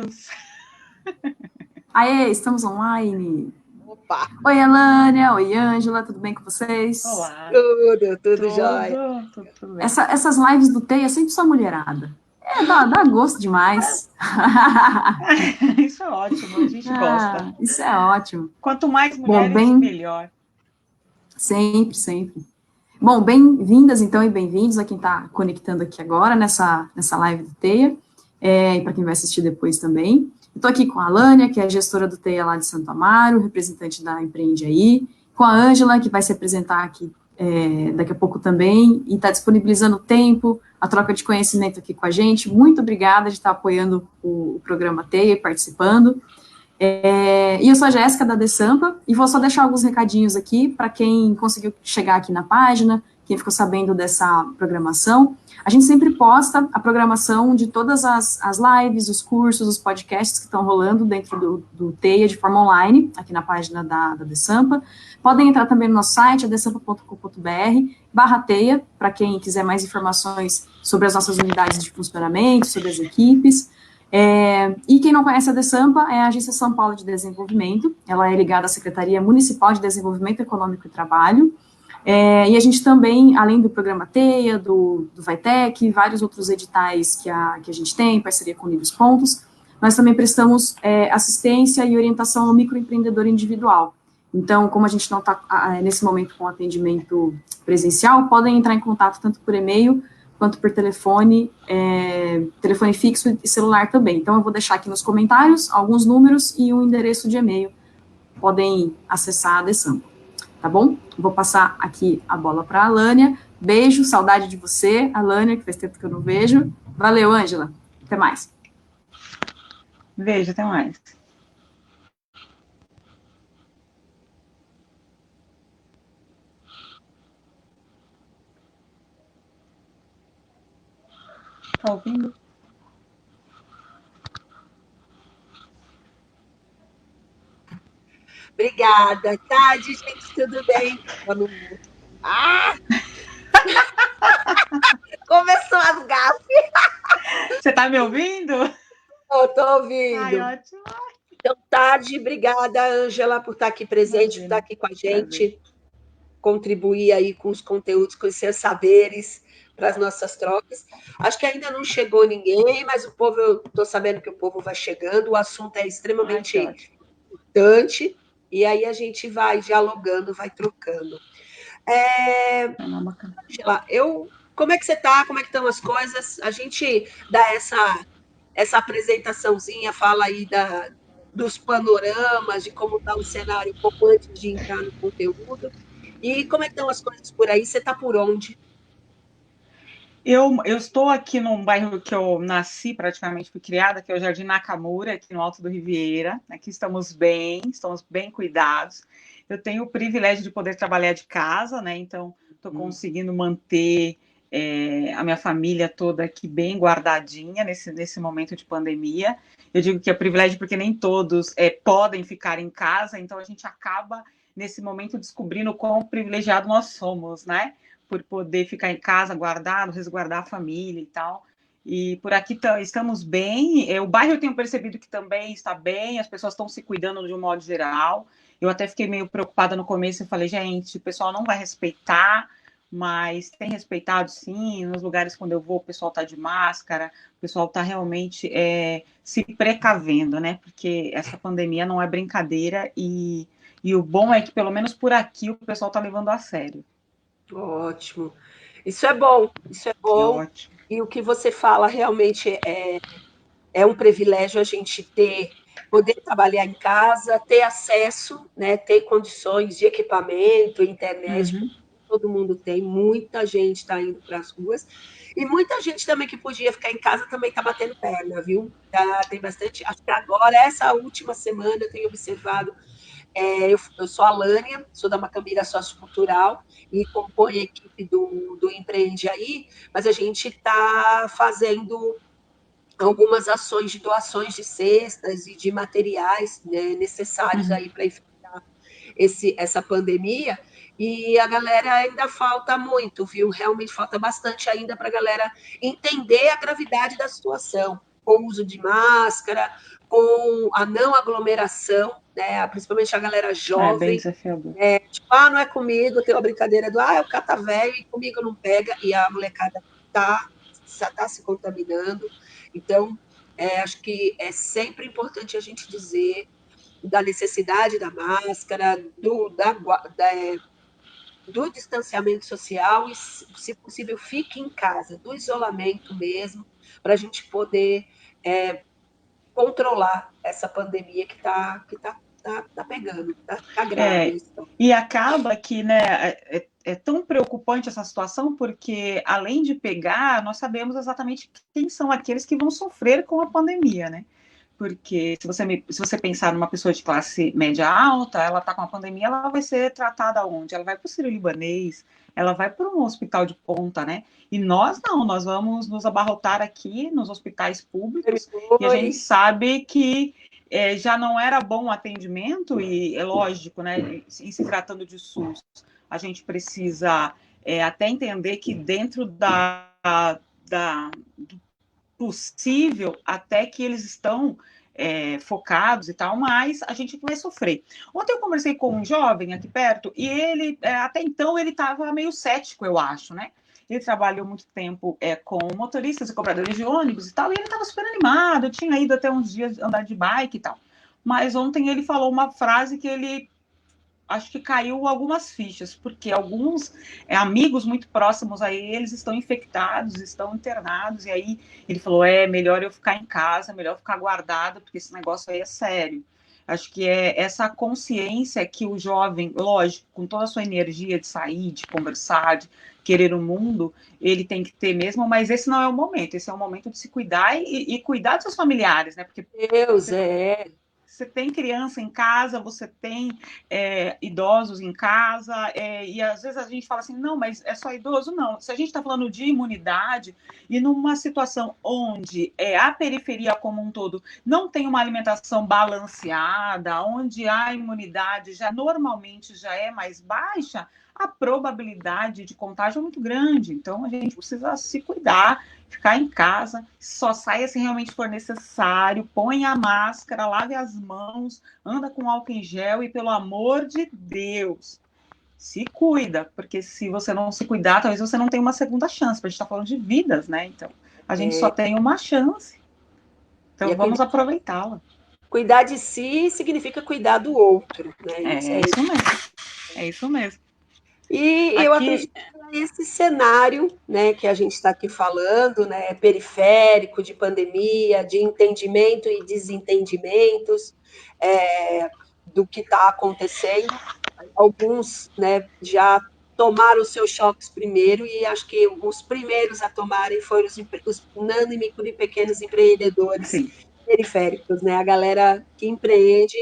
Estamos. Aê, estamos online. Opa! Oi, Alânia. Oi, Ângela. Tudo bem com vocês? Olá. Tudo jóia. Tudo bem. Essas lives do TEIA sempre só mulherada. Dá gosto demais. Isso é ótimo, a gente gosta. Isso é ótimo. Quanto mais mulheres, melhor. Sempre, sempre. Bom, bem-vindas, então, e bem-vindos a quem está conectando aqui agora nessa live do TEIA, e para quem vai assistir depois também. Estou aqui com a Alânia, que é a gestora do TEIA lá de Santo Amaro, representante da Empreende Aí, com a Ângela, que vai se apresentar aqui daqui a pouco também, e está disponibilizando o tempo, a troca de conhecimento aqui com a gente. Muito obrigada de estar apoiando o programa TEIA e participando. E eu sou a Jéssica da Desampa, e vou só deixar alguns recadinhos aqui para quem conseguiu chegar aqui na página, quem ficou sabendo dessa programação. A gente sempre posta a programação de todas as lives, os cursos, os podcasts que estão rolando dentro do TEIA de forma online, aqui na página da Desampa. Podem entrar também no nosso site, adesampa.com.br/TEIA, para quem quiser mais informações sobre as nossas unidades de funcionamento, sobre as equipes. E quem não conhece a Desampa é a Agência São Paulo de Desenvolvimento. Ela é ligada à Secretaria Municipal de Desenvolvimento Econômico e Trabalho. E a gente também, além do programa TEIA, do Vaitec, vários outros editais que a gente tem, em parceria com o Livros Pontos, nós também prestamos assistência e orientação ao microempreendedor individual. Então, como a gente não está, nesse momento, com atendimento presencial, podem entrar em contato tanto por e-mail, quanto por telefone fixo e celular também. Então, eu vou deixar aqui nos comentários alguns números e um endereço de e-mail. Podem acessar a Desampa, tá bom? Vou passar aqui a bola para a Alânia. Beijo, saudade de você, Alânia, que faz tempo que eu não vejo. Valeu, Ângela. Até mais. Beijo, até mais. Tá ouvindo? Obrigada. Tarde, gente, tudo bem? Começou as gafes. Você tá me ouvindo? Tô ouvindo. Ai, ótimo. Então, tarde, obrigada, Ângela, por estar aqui presente, por estar aqui com a gente, contribuir aí com os conteúdos, com os seus saberes para as nossas trocas. Acho que ainda não chegou ninguém, mas o povo, eu estou sabendo que o povo vai chegando, o assunto é extremamente importante, e aí a gente vai dialogando, vai trocando. Angela, como é que você está? Como é que estão as coisas? A gente dá essa apresentaçãozinha, fala aí dos panoramas, de como está o cenário um pouco antes de entrar no conteúdo. E como é que estão as coisas por aí? Você está por onde? Eu estou aqui num bairro que eu nasci, praticamente fui criada, que é o Jardim Nakamura, aqui no Alto do Riviera. Aqui estamos bem cuidados. Eu tenho o privilégio de poder trabalhar de casa, né? Então, estou conseguindo manter a minha família toda aqui bem guardadinha nesse momento de pandemia. Eu digo que é privilégio porque nem todos podem ficar em casa, então a gente acaba, nesse momento, descobrindo quão privilegiado nós somos, né? Por poder ficar em casa, guardado, resguardar a família e tal. E por aqui estamos bem. O bairro eu tenho percebido que também está bem, as pessoas estão se cuidando de um modo geral. Eu até fiquei meio preocupada no começo, eu falei, gente, o pessoal não vai respeitar, mas tem respeitado sim. Nos lugares quando eu vou, o pessoal está de máscara, o pessoal está realmente se precavendo, né? Porque essa pandemia não é brincadeira e o bom é que, pelo menos por aqui, o pessoal está levando a sério. Ótimo. Isso é bom, isso é bom. Ótimo. E o que você fala realmente é um privilégio a gente poder trabalhar em casa, ter acesso, né, ter condições de equipamento, internet, todo mundo tem, muita gente está indo para as ruas, e muita gente também que podia ficar em casa também está batendo perna, viu? Tem bastante, acho que agora, essa última semana, eu tenho observado. Eu sou a Lânia, sou da Macambira Sociocultural e componho a equipe do Empreende Aí, mas a gente está fazendo algumas ações de doações de cestas e de materiais, né, necessários aí para enfrentar essa pandemia, e a galera ainda falta muito, viu? Realmente falta bastante ainda para a galera entender a gravidade da situação. com o uso de máscara, com a não aglomeração, né? Principalmente a galera jovem. Bem desafiador. Tipo, não é comigo, tem uma brincadeira do eu cata velho e comigo não pega, e a molecada tá se contaminando. Então, acho que é sempre importante a gente dizer da necessidade da máscara, do distanciamento social e, se possível, fique em casa, do isolamento mesmo, para a gente poder controlar essa pandemia que tá pegando, tá grave. E acaba que, né, é tão preocupante essa situação, porque, além de pegar, nós sabemos exatamente quem são aqueles que vão sofrer com a pandemia, né? Porque se você pensar numa pessoa de classe média alta, ela está com a pandemia, ela vai ser tratada onde? Ela vai para o Sírio-Libanês, ela vai para um hospital de ponta, né? E nós não, nós vamos nos abarrotar aqui nos hospitais públicos, e a gente sabe que já não era bom o atendimento, e é lógico, né? Em se tratando de SUS, a gente precisa até entender que dentro do possível, até que eles estão focados e tal, mas a gente vai sofrer. Ontem eu conversei com um jovem aqui perto, e ele, até então, ele estava meio cético, eu acho, né? Ele trabalhou muito tempo com motoristas e cobradores de ônibus e tal, e ele estava super animado, tinha ido até uns dias andar de bike e tal. Mas ontem ele falou uma frase que ele acho que caiu algumas fichas, porque alguns amigos muito próximos a eles estão infectados, estão internados, e aí ele falou, melhor eu ficar em casa, melhor ficar guardado, porque esse negócio aí é sério. Acho que é essa consciência que o jovem, lógico, com toda a sua energia de sair, de conversar, de querer o mundo, ele tem que ter mesmo, mas esse não é o momento, esse é o momento de se cuidar e cuidar dos seus familiares, né? Porque você tem criança em casa, você tem idosos em casa, e às vezes a gente fala assim, não, mas é só idoso? Não. Se a gente está falando de imunidade, e numa situação onde a periferia como um todo não tem uma alimentação balanceada, onde a imunidade normalmente já é mais baixa, a probabilidade de contágio é muito grande. Então, a gente precisa se cuidar, ficar em casa, só saia se realmente for necessário, põe a máscara, lave as mãos, anda com álcool em gel e, pelo amor de Deus, se cuida, porque se você não se cuidar, talvez você não tenha uma segunda chance, porque a gente está falando de vidas, né? Então, a gente só tem uma chance. Então, vamos aproveitá-la. Cuidar de si significa cuidar do outro, né? Isso mesmo. É isso mesmo. E eu acredito que esse cenário, né, que a gente está aqui falando, né, periférico, de pandemia, de entendimento e desentendimentos do que está acontecendo, alguns, né, já tomaram os seus choques primeiro, e acho que os primeiros a tomarem foram os nano, micro e pequenos empreendedores periféricos, né? A galera que empreende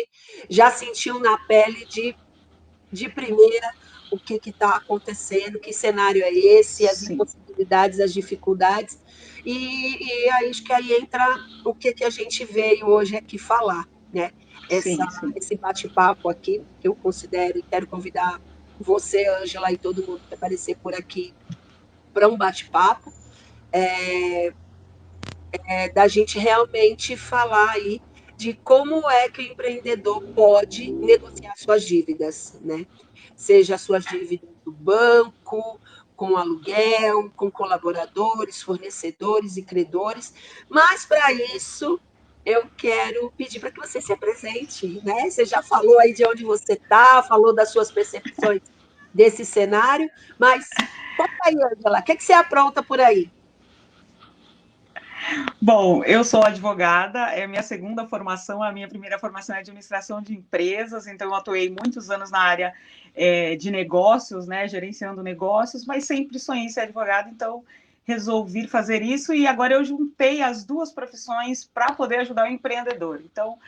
já sentiu na pele de primeira o que está acontecendo, que cenário é esse, as impossibilidades, as dificuldades, e acho que aí entra o que a gente veio hoje aqui falar, né? Esse bate-papo aqui, que eu considero, e quero convidar você, Ângela, e todo mundo que aparecer por aqui para um bate-papo, da gente realmente falar aí de como é que o empreendedor pode negociar suas dívidas, né? Seja as suas dívidas do banco, com aluguel, com colaboradores, fornecedores e credores, mas para isso eu quero pedir para que você se apresente, né? Você já falou aí de onde você está, falou das suas percepções desse cenário, mas conta aí, Ângela, o que você apronta por aí? Bom, eu sou advogada, é a minha segunda formação, a minha primeira formação é administração de empresas, então eu atuei muitos anos na área de negócios, né, gerenciando negócios, mas sempre sonhei ser advogada, então resolvi fazer isso, e agora eu juntei as duas profissões para poder ajudar o empreendedor. Então,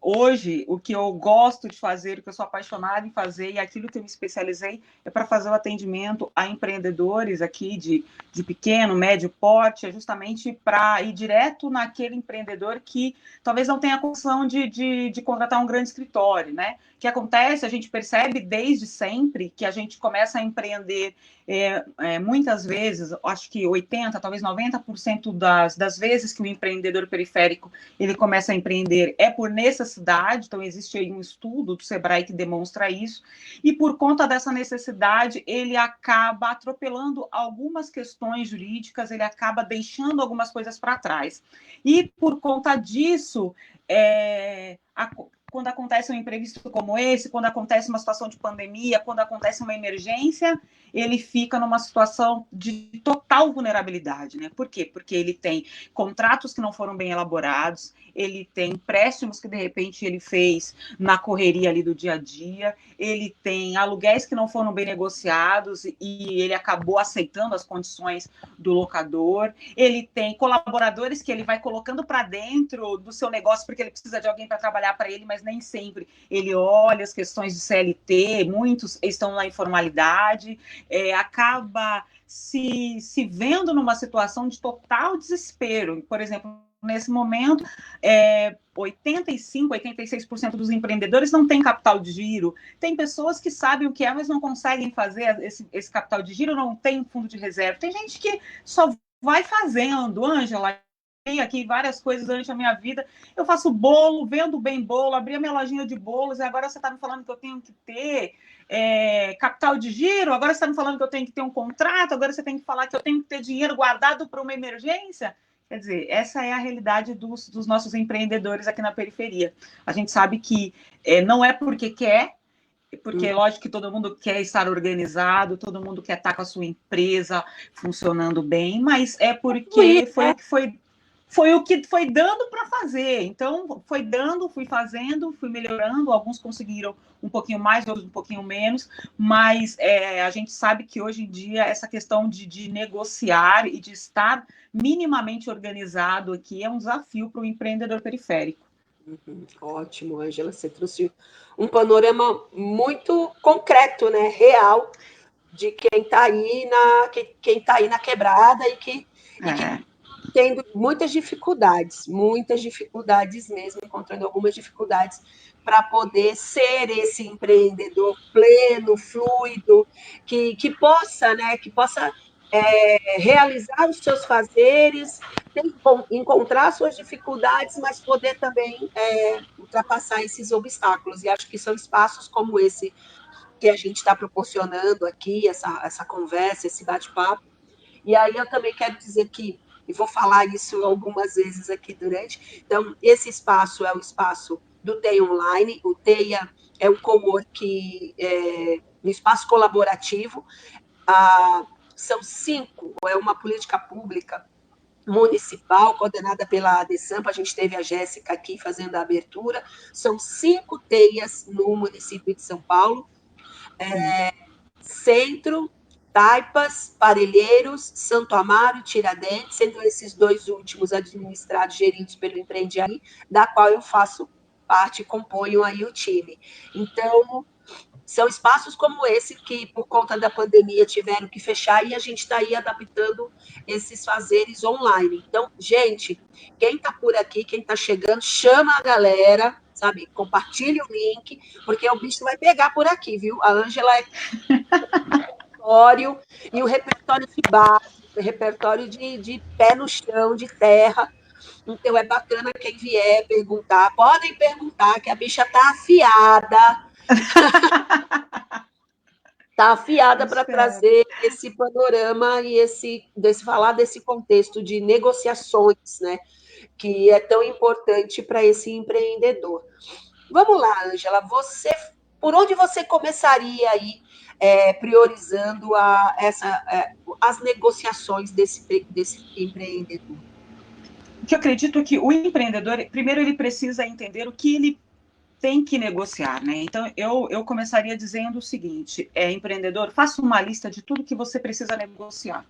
hoje, o que eu gosto de fazer, o que eu sou apaixonada em fazer, e aquilo que eu me especializei, é para fazer o atendimento a empreendedores aqui de pequeno, médio porte, justamente para ir direto naquele empreendedor que talvez não tenha a condição de contratar um grande escritório, né? O que acontece, a gente percebe desde sempre que a gente começa a empreender muitas vezes, acho que 80%, talvez 90% das vezes que o empreendedor periférico ele começa a empreender é por necessidade. Então existe aí um estudo do Sebrae que demonstra isso, e por conta dessa necessidade ele acaba atropelando algumas questões jurídicas, ele acaba deixando algumas coisas para trás, e por conta disso, quando acontece um imprevisto como esse, quando acontece uma situação de pandemia, quando acontece uma emergência, ele fica numa situação de total vulnerabilidade, né? Por quê? Porque ele tem contratos que não foram bem elaborados, ele tem empréstimos que, de repente, ele fez na correria ali do dia a dia, ele tem aluguéis que não foram bem negociados e ele acabou aceitando as condições do locador, ele tem colaboradores que ele vai colocando para dentro do seu negócio porque ele precisa de alguém para trabalhar para ele, mas nem sempre ele olha as questões de CLT, muitos estão na informalidade, acaba se vendo numa situação de total desespero. Por exemplo, nesse momento, 85%, 86% dos empreendedores não têm capital de giro. Tem pessoas que sabem o que é, mas não conseguem fazer esse capital de giro, não tem fundo de reserva. Tem gente que só vai fazendo. Ângela, tem aqui várias coisas durante a minha vida. Eu faço bolo, vendo bem bolo, abri a minha lojinha de bolos, e agora você está me falando que eu tenho que ter capital de giro, agora você está me falando que eu tenho que ter um contrato, agora você tem que falar que eu tenho que ter dinheiro guardado para uma emergência. Quer dizer, essa é a realidade dos nossos empreendedores aqui na periferia. A gente sabe que não é porque quer, porque lógico que todo mundo quer estar organizado, todo mundo quer estar com a sua empresa funcionando bem, mas é porque foi o que foi dando para fazer. Então, foi dando, fui fazendo, fui melhorando. Alguns conseguiram um pouquinho mais, outros um pouquinho menos, mas a gente sabe que hoje em dia essa questão de negociar e de estar minimamente organizado aqui é um desafio para o empreendedor periférico. Ótimo, Ângela, você trouxe um panorama muito concreto, né, real, de quem está aí na quebrada e que tendo muitas dificuldades mesmo, encontrando algumas dificuldades para poder ser esse empreendedor pleno, fluido, que possa realizar os seus fazeres, encontrar suas dificuldades, mas poder também ultrapassar esses obstáculos. E acho que são espaços como esse que a gente está proporcionando aqui, essa conversa, esse bate-papo. E aí eu também quero dizer que, e vou falar isso algumas vezes aqui durante, então, esse espaço é o espaço do TEI Online, o TEIA é um coworking, um espaço colaborativo, são 5, é uma política pública municipal, coordenada pela ADESAMPA, a gente teve a Jéssica aqui fazendo a abertura, são 5 TEIAs no município de São Paulo, Centro, Taipas, Parelheiros, Santo Amaro, Tiradentes, sendo esses 2 últimos administrados, geridos pelo Empreendiari, da qual eu faço parte, componho aí o time. Então, são espaços como esse que, por conta da pandemia, tiveram que fechar e a gente está aí adaptando esses fazeres online. Então, gente, quem está por aqui, quem está chegando, chama a galera, sabe? Compartilha o link, porque o bicho vai pegar por aqui, viu? A Ângela é repertório, e o repertório de base, o repertório de pé no chão, de terra. Então, é bacana quem vier perguntar. Podem perguntar, que a bicha está afiada. Está afiada para trazer esse panorama e falar desse contexto de negociações, né, que é tão importante para esse empreendedor. Vamos lá, Ângela, por onde você começaria aí priorizando as negociações desse empreendedor? O que eu acredito é que o empreendedor, primeiro, ele precisa entender o que ele tem que negociar, né? Então, eu começaria dizendo o seguinte: empreendedor, faça uma lista de tudo que você precisa negociar.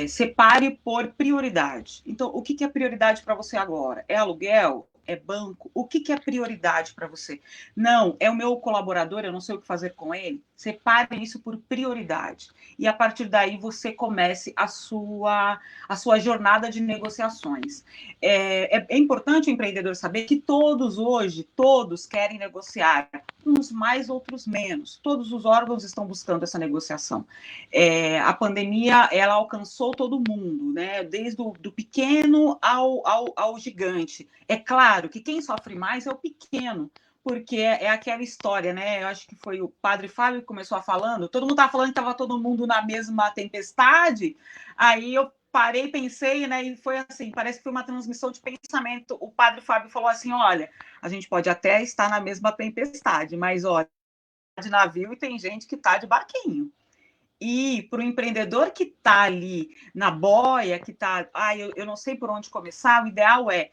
Separe por prioridade. Então, o que é prioridade para você agora? É aluguel? É banco? O que é prioridade para você? Não, é o meu colaborador, eu não sei o que fazer com ele. Separe isso por prioridade. E a partir daí você comece a sua jornada de negociações. É importante o empreendedor saber que todos hoje, todos querem negociar, uns mais, outros menos. Todos os órgãos estão buscando essa negociação. A pandemia, ela alcançou todo mundo, né? Desde do pequeno ao gigante. É claro que quem sofre mais é o pequeno, porque é aquela história, né? Eu acho que foi o padre Fábio que começou falando, todo mundo estava falando que estava todo mundo na mesma tempestade, aí eu parei, pensei, né? E foi assim, parece que foi uma transmissão de pensamento. O padre Fábio falou assim: olha, a gente pode até estar na mesma tempestade, mas olha, de navio e tem gente que está de barquinho. E para o empreendedor que está ali na boia, que está, eu não sei por onde começar, o ideal é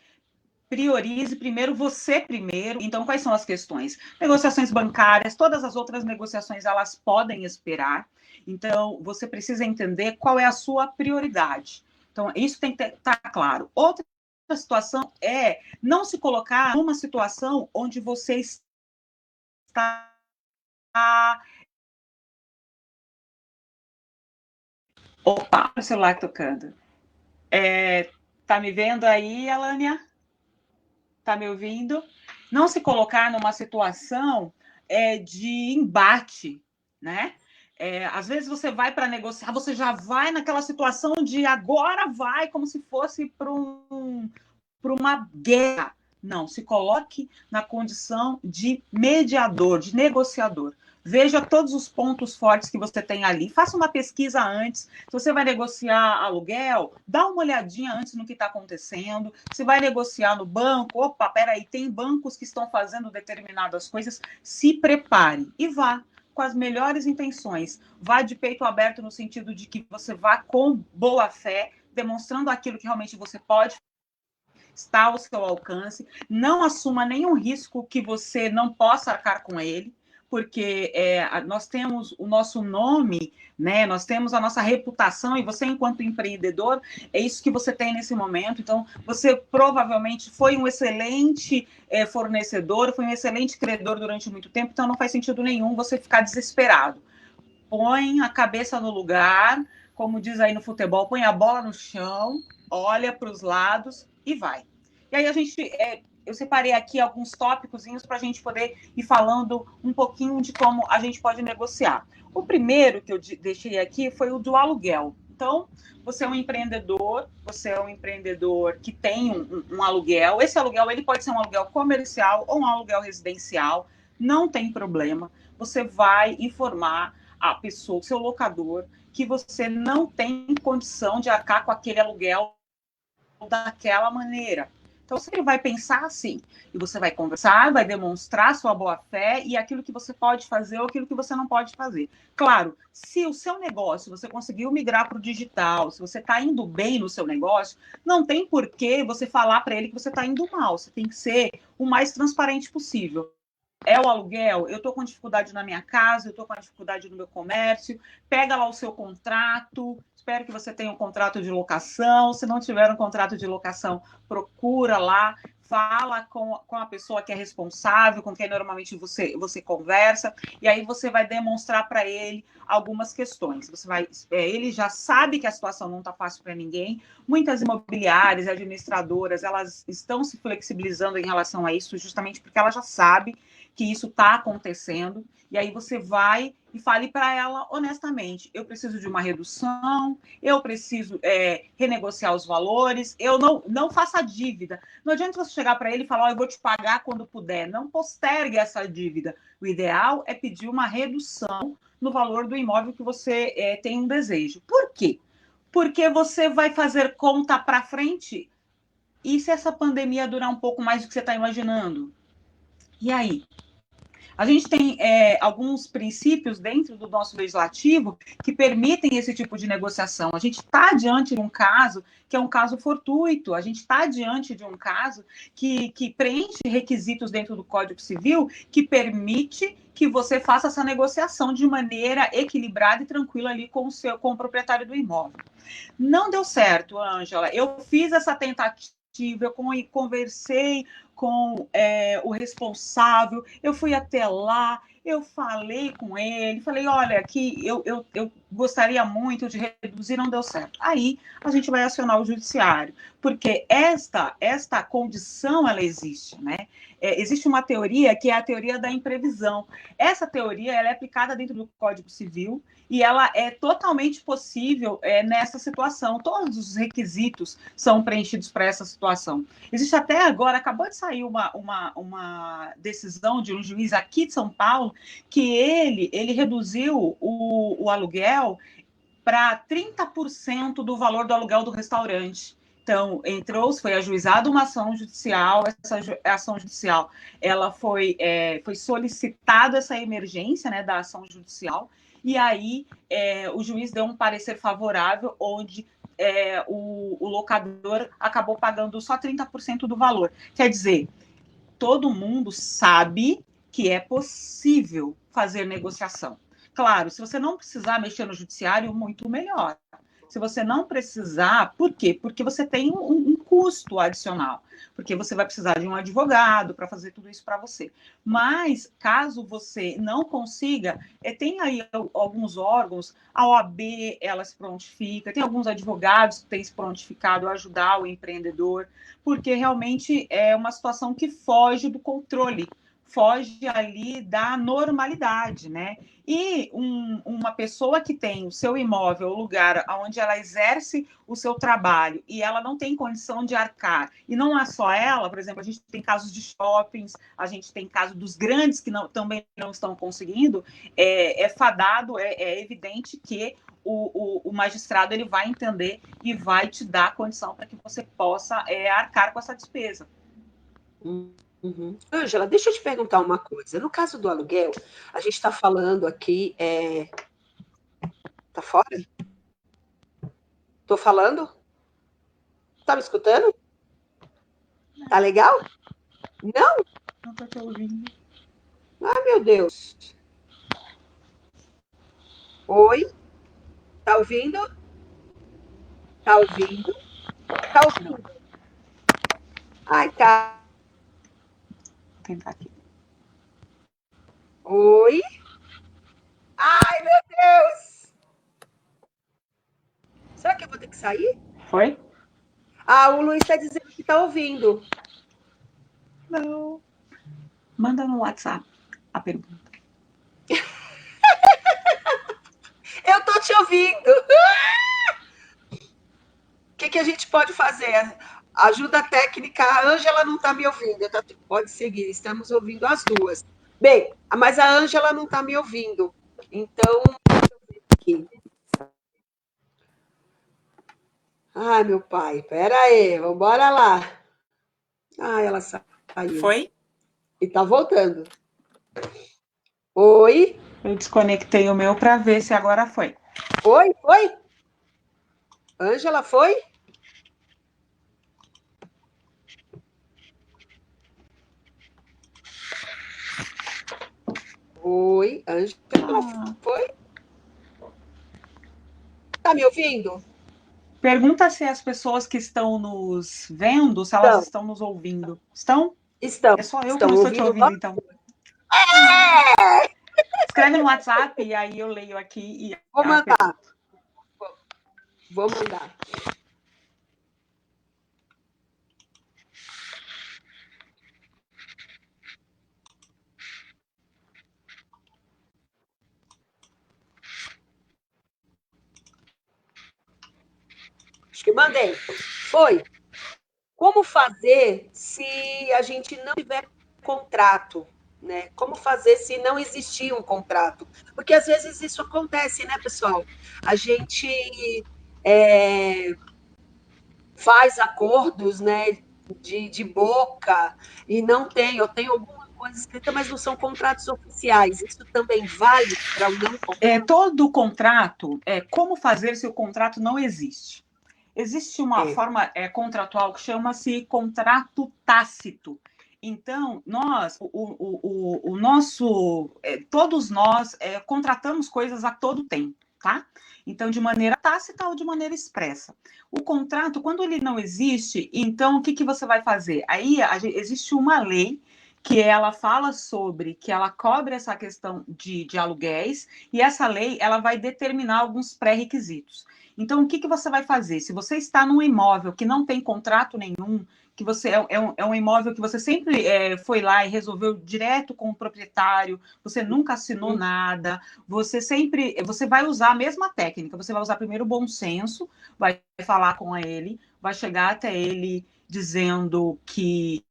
priorize primeiro você primeiro. Então, quais são as questões? Negociações bancárias, todas as outras negociações, elas podem esperar. Então, você precisa entender qual é a sua prioridade. Então, isso tem que estar claro. Outra situação é não se colocar numa situação onde você está... Opa, o celular tocando. Tá me vendo aí, Alânia? Tá me ouvindo? Não se colocar numa situação de embate, né? Às vezes você vai para negociar, você já vai naquela situação de agora vai, como se fosse para uma guerra. Não, se coloque na condição de mediador, de negociador. Veja todos os pontos fortes que você tem ali. Faça uma pesquisa antes. Se você vai negociar aluguel, dá uma olhadinha antes no que está acontecendo. Se vai negociar no banco, opa, peraí, tem bancos que estão fazendo determinadas coisas. Se prepare e vá com as melhores intenções. Vá de peito aberto no sentido de que você vá com boa fé, demonstrando aquilo que realmente você pode, está ao seu alcance. Não assuma nenhum risco que você não possa arcar com ele, porque nós temos o nosso nome, né? Nós temos a nossa reputação, e você, enquanto empreendedor, é isso que você tem nesse momento. Então, você provavelmente foi um excelente fornecedor, foi um excelente credor durante muito tempo, então não faz sentido nenhum você ficar desesperado. Põe a cabeça no lugar, como diz aí no futebol, põe a bola no chão, olha para os lados e vai. E aí eu separei aqui alguns tópicos para a gente poder ir falando um pouquinho de como a gente pode negociar. O primeiro que eu deixei aqui foi o do aluguel. Então, você é um empreendedor que tem um aluguel. Esse aluguel ele pode ser um aluguel comercial ou um aluguel residencial, não tem problema. Você vai informar a pessoa, o seu locador, que você não tem condição de arcar com aquele aluguel daquela maneira. Então, você vai pensar assim, e você vai conversar, vai demonstrar sua boa-fé e aquilo que você pode fazer ou aquilo que você não pode fazer. Claro, se o seu negócio, você conseguiu migrar para o digital, se você está indo bem no seu negócio, não tem por que você falar para ele que você está indo mal. Você tem que ser o mais transparente possível. É o aluguel, eu estou com dificuldade na minha casa, eu estou com dificuldade no meu comércio, pega lá o seu contrato, espero que você tenha um contrato de locação, se não tiver um contrato de locação, procura lá, fala com a pessoa que é responsável, com quem normalmente você conversa, e aí você vai demonstrar para ele algumas questões. Ele já sabe que a situação não está fácil para ninguém, muitas imobiliárias, administradoras, elas estão se flexibilizando em relação a isso, justamente porque ela já sabe que isso está acontecendo, e aí você vai e fale para ela honestamente, eu preciso de uma redução, eu preciso renegociar os valores, eu não faça dívida. Não adianta você chegar para ele e falar, eu vou te pagar quando puder, não postergue essa dívida. O ideal é pedir uma redução no valor do imóvel que você tem um desejo. Por quê? Porque você vai fazer conta para frente, e se essa pandemia durar um pouco mais do que você está imaginando? E aí? A gente tem alguns princípios dentro do nosso legislativo que permitem esse tipo de negociação. A gente está diante de um caso que é um caso fortuito, a gente está diante de um caso que preenche requisitos dentro do Código Civil que permite que você faça essa negociação de maneira equilibrada e tranquila ali com o proprietário do imóvel. Não deu certo, Ângela. Eu fiz essa tentativa, eu conversei com o responsável, eu fui até lá, eu falei com ele, falei, olha, que eu gostaria muito de reduzir, não deu certo. Aí a gente vai acionar o judiciário, porque esta condição, ela existe, né? Existe uma teoria que é a teoria da imprevisão. Essa teoria ela é aplicada dentro do Código Civil e ela é totalmente possível nessa situação. Todos os requisitos são preenchidos para essa situação. Existe até agora, acabou de sair uma decisão de um juiz aqui de São Paulo que ele reduziu o aluguel para 30% do valor do aluguel do restaurante. Então, foi ajuizada uma ação judicial, essa ação judicial, ela foi solicitada essa emergência, né, da ação judicial, e aí o juiz deu um parecer favorável, onde o locador acabou pagando só 30% do valor. Quer dizer, todo mundo sabe que é possível fazer negociação. Claro, se você não precisar mexer no judiciário, muito melhor. Se você não precisar, por quê? Porque você tem um custo adicional, porque você vai precisar de um advogado para fazer tudo isso para você. Mas, caso você não consiga, tem aí alguns órgãos, a OAB, ela se prontifica, tem alguns advogados que têm se prontificado a ajudar o empreendedor, porque realmente é uma situação que foge do controle, foge ali da normalidade, né? E uma pessoa que tem o seu imóvel, o lugar onde ela exerce o seu trabalho e ela não tem condição de arcar, e não é só ela, por exemplo, a gente tem casos de shoppings, a gente tem casos dos grandes que também não estão conseguindo, fadado, é evidente que o magistrado ele vai entender e vai te dar a condição para que você possa arcar com essa despesa. Uhum. Ângela, deixa eu te perguntar uma coisa. No caso do aluguel, a gente está falando aqui. Tá fora? Tô falando? Tá me escutando? Tá legal? Não? Não tô te ouvindo. Ah, meu Deus. Oi? Tá ouvindo? Tá ouvindo? Tá ouvindo? Ai, tá. Vou tentar aqui. Oi? Ai, meu Deus! Será que eu vou ter que sair? Foi? Ah, o Luiz está dizendo que tá ouvindo. Não. Manda no WhatsApp a pergunta. Eu tô te ouvindo. O que a gente pode fazer? Ajuda técnica. A Ângela não está me ouvindo. Pode seguir, estamos ouvindo as duas. Bem, mas a Ângela não está me ouvindo. Então, deixa eu ver aqui. Ai, meu pai, pera aí, vamos lá. Ah, ela saiu. Foi? E tá voltando. Oi? Eu desconectei o meu para ver se agora foi. Oi? Foi? Ângela, foi? Oi, Ângela, foi? Tá me ouvindo? Pergunta se as pessoas que estão nos vendo, se elas estão nos ouvindo. Estão? Estão. É só eu que Estão não estou te ouvindo, nós? então. É! Escreve no WhatsApp e aí eu leio aqui. Vou mandar. Vou mandar. Acho que mandei. Foi. Como fazer se a gente não tiver contrato? Né? Como fazer se não existir um contrato? Porque às vezes isso acontece, né, pessoal? A gente faz acordos, né, de boca e não tem, eu tenho alguma coisa escrita, mas não são contratos oficiais. Isso também vale para o não contrato? Todo contrato, como fazer se o contrato não existe? Existe uma forma contratual que chama-se contrato tácito. Então, todos nós contratamos coisas a todo tempo. tá? Então, de maneira tácita ou de maneira expressa. O contrato, quando ele não existe, então o que, que você vai fazer? Aí existe uma lei que ela fala sobre, que ela cobre essa questão de aluguéis, e essa lei ela vai determinar alguns pré-requisitos. Então, o que, que você vai fazer? Se você está num imóvel que não tem contrato nenhum, que você é um imóvel que você sempre foi lá e resolveu direto com o proprietário, você nunca assinou nada, você vai usar a mesma técnica, você vai usar primeiro o bom senso, vai falar com ele, vai chegar até ele dizendo que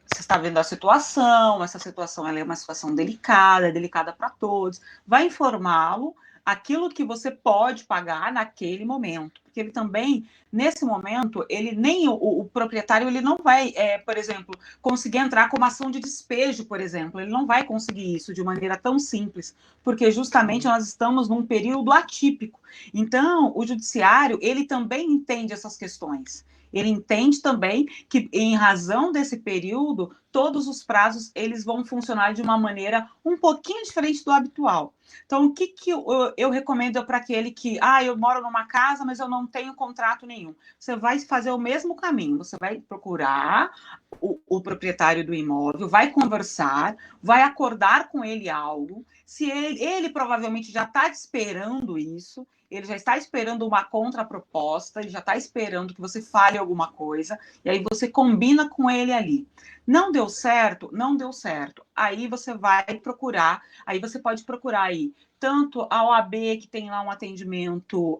você está vendo a situação, essa situação ela é uma situação delicada para todos, vai informá-lo aquilo que você pode pagar naquele momento, porque ele também, nesse momento, ele nem o proprietário, ele não vai, por exemplo, conseguir entrar com uma ação de despejo, por exemplo, ele não vai conseguir isso de maneira tão simples, porque justamente nós estamos num período atípico. Então, o judiciário, ele também entende essas questões. Ele entende também que, em razão desse período, todos os prazos eles vão funcionar de uma maneira um pouquinho diferente do habitual. Então, o que, que eu recomendo para aquele que, eu moro numa casa, mas eu não tenho contrato nenhum? Você vai fazer o mesmo caminho, você vai procurar o proprietário do imóvel, vai conversar, vai acordar com ele algo. Se ele provavelmente já está esperando isso, ele já está esperando uma contraproposta, ele já está esperando que você fale alguma coisa, e aí você combina com ele ali. Não deu certo? Não deu certo. Aí você vai procurar, aí você pode procurar aí, tanto a OAB, que tem lá um atendimento,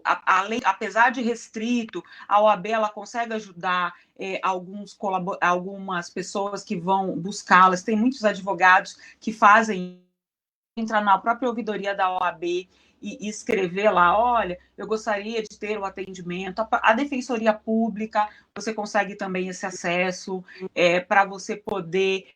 apesar de restrito, a OAB ela consegue ajudar algumas pessoas que vão buscá-las, tem muitos advogados que fazem, entrar na própria ouvidoria da OAB e escrever lá, olha, eu gostaria de ter o atendimento. A Defensoria Pública, você consegue também esse acesso para você poder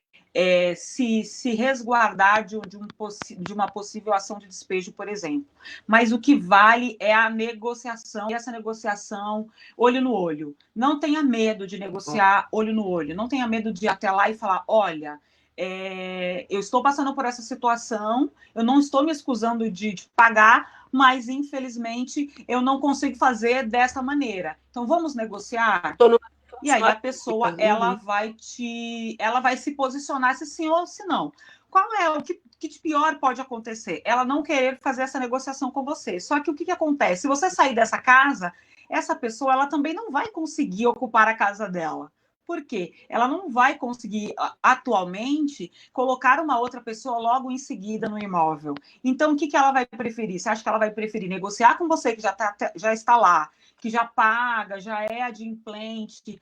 se resguardar de uma possível ação de despejo, por exemplo. Mas o que vale é a negociação, e essa negociação olho no olho. Não tenha medo de negociar olho no olho, não tenha medo de ir até lá e falar, olha, eu estou passando por essa situação, eu não estou me excusando de pagar, mas infelizmente eu não consigo fazer dessa maneira. Então vamos negociar? E aí a pessoa ela vai se posicionar se sim ou se não. Qual é o que de pior pode acontecer? Ela não querer fazer essa negociação com você. Só que o que acontece? Se você sair dessa casa, essa pessoa ela também não vai conseguir ocupar a casa dela. Por quê? Ela não vai conseguir, atualmente, colocar uma outra pessoa logo em seguida no imóvel. Então, o que ela vai preferir? Você acha que ela vai preferir negociar com você, que já está lá, que já paga, já é adimplente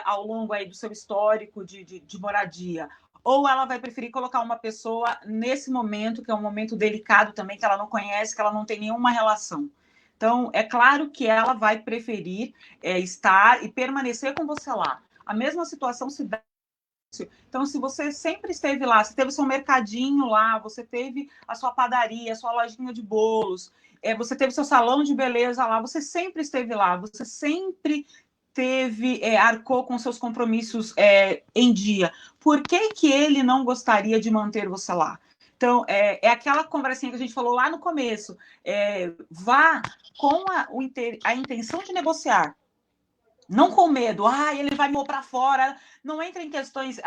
ao longo aí do seu histórico de moradia? Ou ela vai preferir colocar uma pessoa nesse momento, que é um momento delicado também, que ela não conhece, que ela não tem nenhuma relação? Então, é claro que ela vai preferir estar e permanecer com você lá. A mesma situação se dá. Então, se você sempre esteve lá, você teve seu mercadinho lá, você teve a sua padaria, a sua lojinha de bolos, você teve seu salão de beleza lá, você sempre esteve lá, você sempre arcou com seus compromissos em dia. Por que ele não gostaria de manter você lá? Então, é aquela conversinha que a gente falou lá no começo. Vá com a intenção de negociar. Não com medo, ele vai me pôr para fora. Não entra em questões,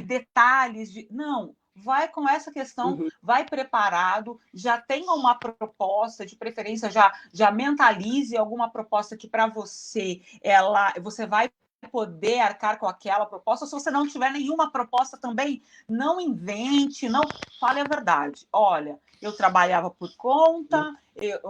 detalhes. Não, vai com essa questão, vai preparado, já tenha uma proposta, de preferência, já mentalize alguma proposta que para você, você vai poder arcar com aquela proposta. Se você não tiver nenhuma proposta também, não invente, não fale a verdade. Olha, eu trabalhava por conta,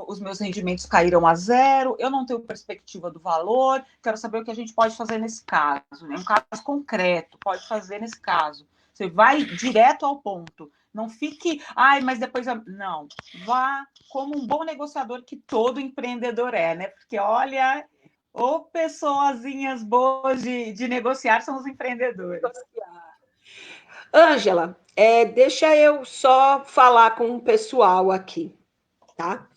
os meus rendimentos caíram a zero, eu não tenho perspectiva do valor, quero saber o que a gente pode fazer nesse caso. É um caso concreto, pode fazer nesse caso. Você vai direto ao ponto. Não fique, mas depois... Não, vá como um bom negociador que todo empreendedor né? Porque, olha... Ou pessoazinhas boas de negociar são os empreendedores. Ângela, deixa eu só falar com o pessoal aqui, tá?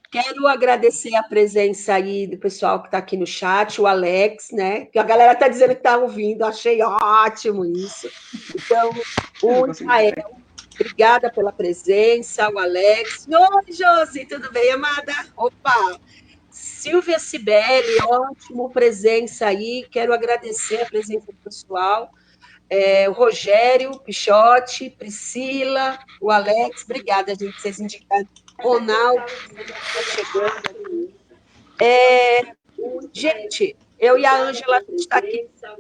Quero agradecer a presença aí do pessoal que está aqui no chat, o Alex, né? Que a galera está dizendo que está ouvindo, achei ótimo isso. Então, o Israel, Obrigada pela presença, o Alex. Oi, Josi, tudo bem, amada? Opa! Silvia Cibele, ótimo presença aí. Quero agradecer a presença do pessoal. O Rogério Pichotti, Priscila, o Alex. Obrigada, gente, vocês indicaram. Ronaldo, está chegando aqui. Gente, eu e a Ângela, a gente está aqui. Oi,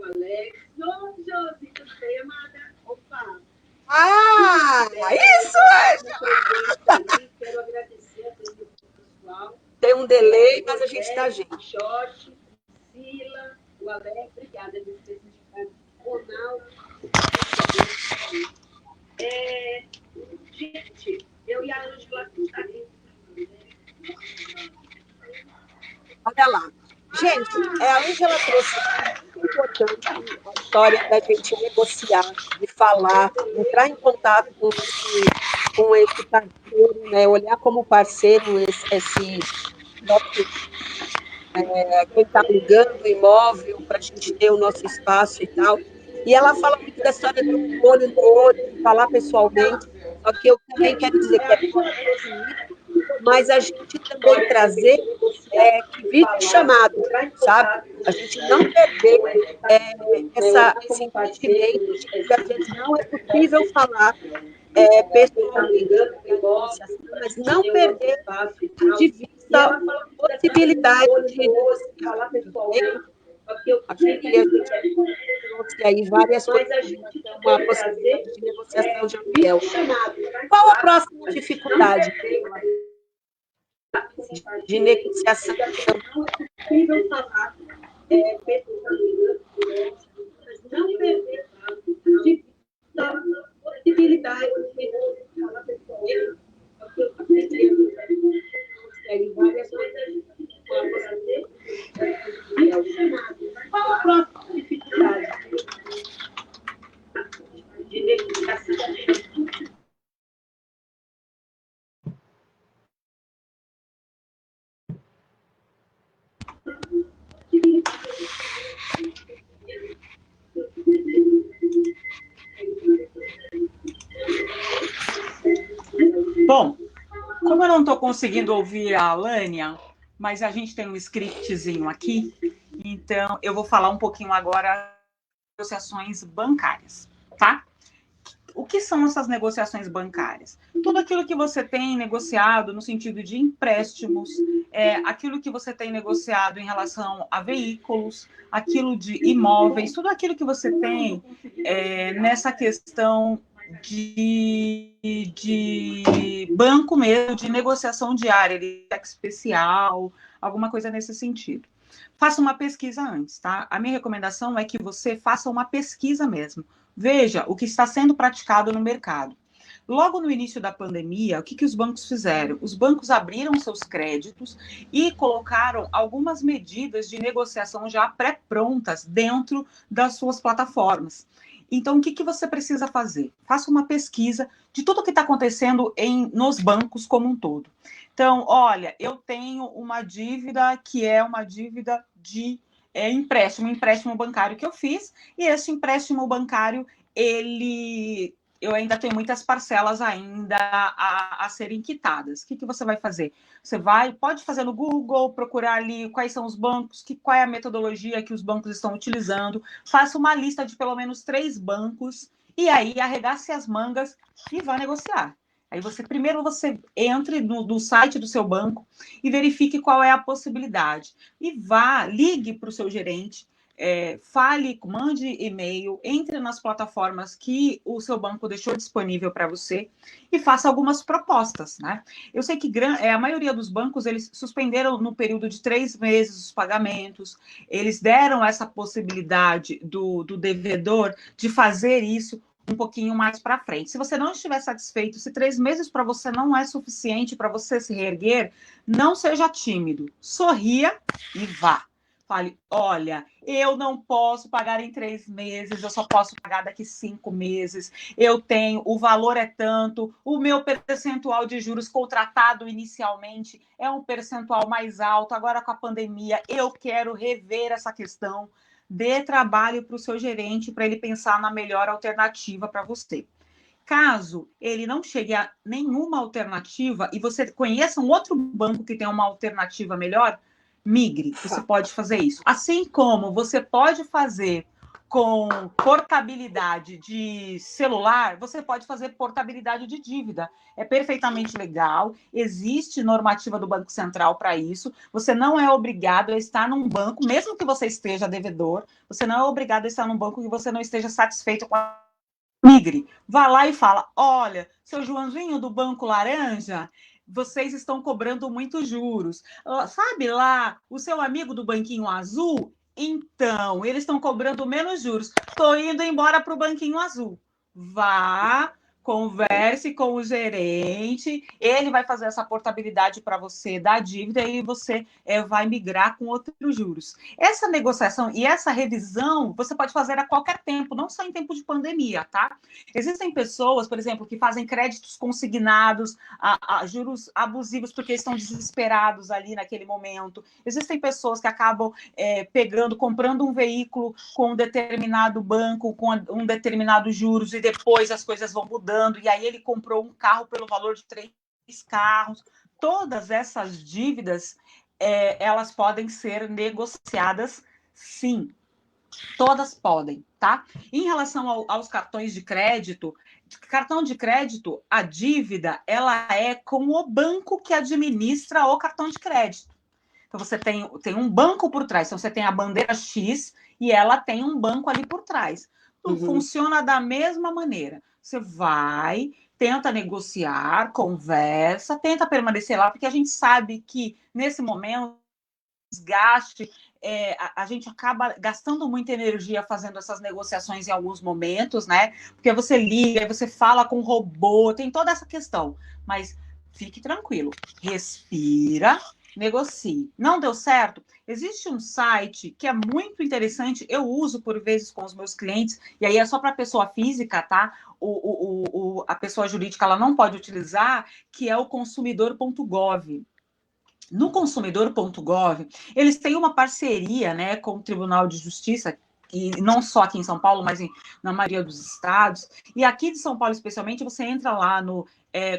Josi, tudo bem, amada? Opa! Ah, isso, Ângela! Quero agradecer a presença do pessoal. Tem um delay, mas a gente está, gente. Pichotti, Priscila, o Alex, obrigada, a gente fez indicar. Ronaldo. Gente, eu e a Ângela, a gente está aqui. Olha lá. Gente, a Ângela trouxe muito importante a história da gente negociar, de falar, entrar em contato com esse parceiro, né? Olhar como parceiro esse nosso, quem está alugando o imóvel para a gente ter o nosso espaço e tal. E ela fala muito da história do olho no olho, de falar pessoalmente, só que eu também quero dizer que é bonito, mas a gente também trazer vídeo chamado, sabe? A gente não perder esse entendimento de que às vezes não é possível falar pessoalmente, mas não perder de vista a possibilidade de negociar. Aqui a gente trouxe aí várias possibilidades, uma possibilidade de negociação de aluguel. Qual a próxima dificuldade de negociação? Não é possível falar pessoalmente, mas não perder de vista a possibilidade de negociar pessoalmente. Aí várias coisas para fazer. Qual a próxima dificuldade de negociação? Bom, como eu não estou conseguindo ouvir a Alânia, mas a gente tem um scriptzinho aqui, então eu vou falar um pouquinho agora das negociações bancárias, tá? O que são essas negociações bancárias? Tudo aquilo que você tem negociado no sentido de empréstimos, aquilo que você tem negociado em relação a veículos, aquilo de imóveis, tudo aquilo que você tem nessa questão de banco mesmo, de negociação diária, de especial, alguma coisa nesse sentido. Faça uma pesquisa antes, tá? A minha recomendação é que você faça uma pesquisa mesmo. Veja o que está sendo praticado no mercado. Logo no início da pandemia, o que os bancos fizeram? Os bancos abriram seus créditos e colocaram algumas medidas de negociação já pré-prontas dentro das suas plataformas. Então, o que você precisa fazer? Faça uma pesquisa de tudo o que está acontecendo nos bancos como um todo. Então, olha, eu tenho uma dívida que é uma dívida de empréstimo bancário que eu fiz, e esse empréstimo bancário, eu ainda tenho muitas parcelas ainda a serem quitadas. O que você vai fazer? Você pode fazer no Google, procurar ali quais são os bancos, qual é a metodologia que os bancos estão utilizando, faça uma lista de pelo menos 3 bancos, e aí arregace as mangas e vá negociar. Aí primeiro você entre no site do seu banco e verifique qual é a possibilidade. E ligue para o seu gerente, fale, mande e-mail, entre nas plataformas que o seu banco deixou disponível para você e faça algumas propostas, né? Eu sei que a maioria dos bancos, eles suspenderam no período de 3 meses os pagamentos, eles deram essa possibilidade do devedor de fazer isso um pouquinho mais para frente. Se você não estiver satisfeito, se 3 meses para você não é suficiente para você se reerguer, não seja tímido, sorria e vá. Fale, olha, eu não posso pagar em 3 meses, eu só posso pagar daqui 5 meses, o valor é tanto, o meu percentual de juros contratado inicialmente é um percentual mais alto, agora com a pandemia eu quero rever essa questão. Dê trabalho para o seu gerente, para ele pensar na melhor alternativa para você. Caso ele não chegue a nenhuma alternativa e você conheça um outro banco que tem uma alternativa melhor, migre. Você pode fazer isso. Assim como você pode fazer com portabilidade de celular, você pode fazer portabilidade de dívida. É perfeitamente legal, existe normativa do Banco Central para isso. Você não é obrigado a estar num banco, mesmo que você esteja devedor, você não é obrigado a estar num banco que você não esteja satisfeito com a migre. Vá lá e fala: olha, seu Joãozinho do Banco Laranja, vocês estão cobrando muitos juros. Sabe lá, o seu amigo do Banquinho Azul? Então, eles estão cobrando menos juros. Estou indo embora para o Banquinho Azul. Vá, converse com o gerente, ele vai fazer essa portabilidade para você da dívida e você vai migrar com outros juros. Essa negociação e essa revisão você pode fazer a qualquer tempo, não só em tempo de pandemia, tá? Existem pessoas, por exemplo, que fazem créditos consignados a juros abusivos porque estão desesperados ali naquele momento. Existem pessoas que acabam comprando um veículo com um determinado banco, com um determinado juros, e depois as coisas vão mudando, e aí ele comprou um carro pelo valor de 3 carros. Todas essas dívidas, elas podem ser negociadas, sim. Todas podem, tá? Em relação aos cartões de crédito, cartão de crédito, a dívida, ela é com o banco que administra o cartão de crédito. Então, você tem um banco por trás. Então, você tem a bandeira X e ela tem um banco ali por trás. Funciona da mesma maneira. Você vai, tenta negociar, conversa, tenta permanecer lá, porque a gente sabe que, nesse momento, desgaste, a gente acaba gastando muita energia fazendo essas negociações em alguns momentos, né? Porque você liga, você fala com o robô, tem toda essa questão. Mas fique tranquilo, respira, negocie. Não deu certo? Existe um site que é muito interessante, eu uso por vezes com os meus clientes, e aí é só para pessoa física, tá? A pessoa jurídica ela não pode utilizar, que é o consumidor.gov. No consumidor.gov, eles têm uma parceria, né, com o Tribunal de Justiça, e não só aqui em São Paulo, mas na maioria dos estados. E aqui de São Paulo, especialmente, você entra lá no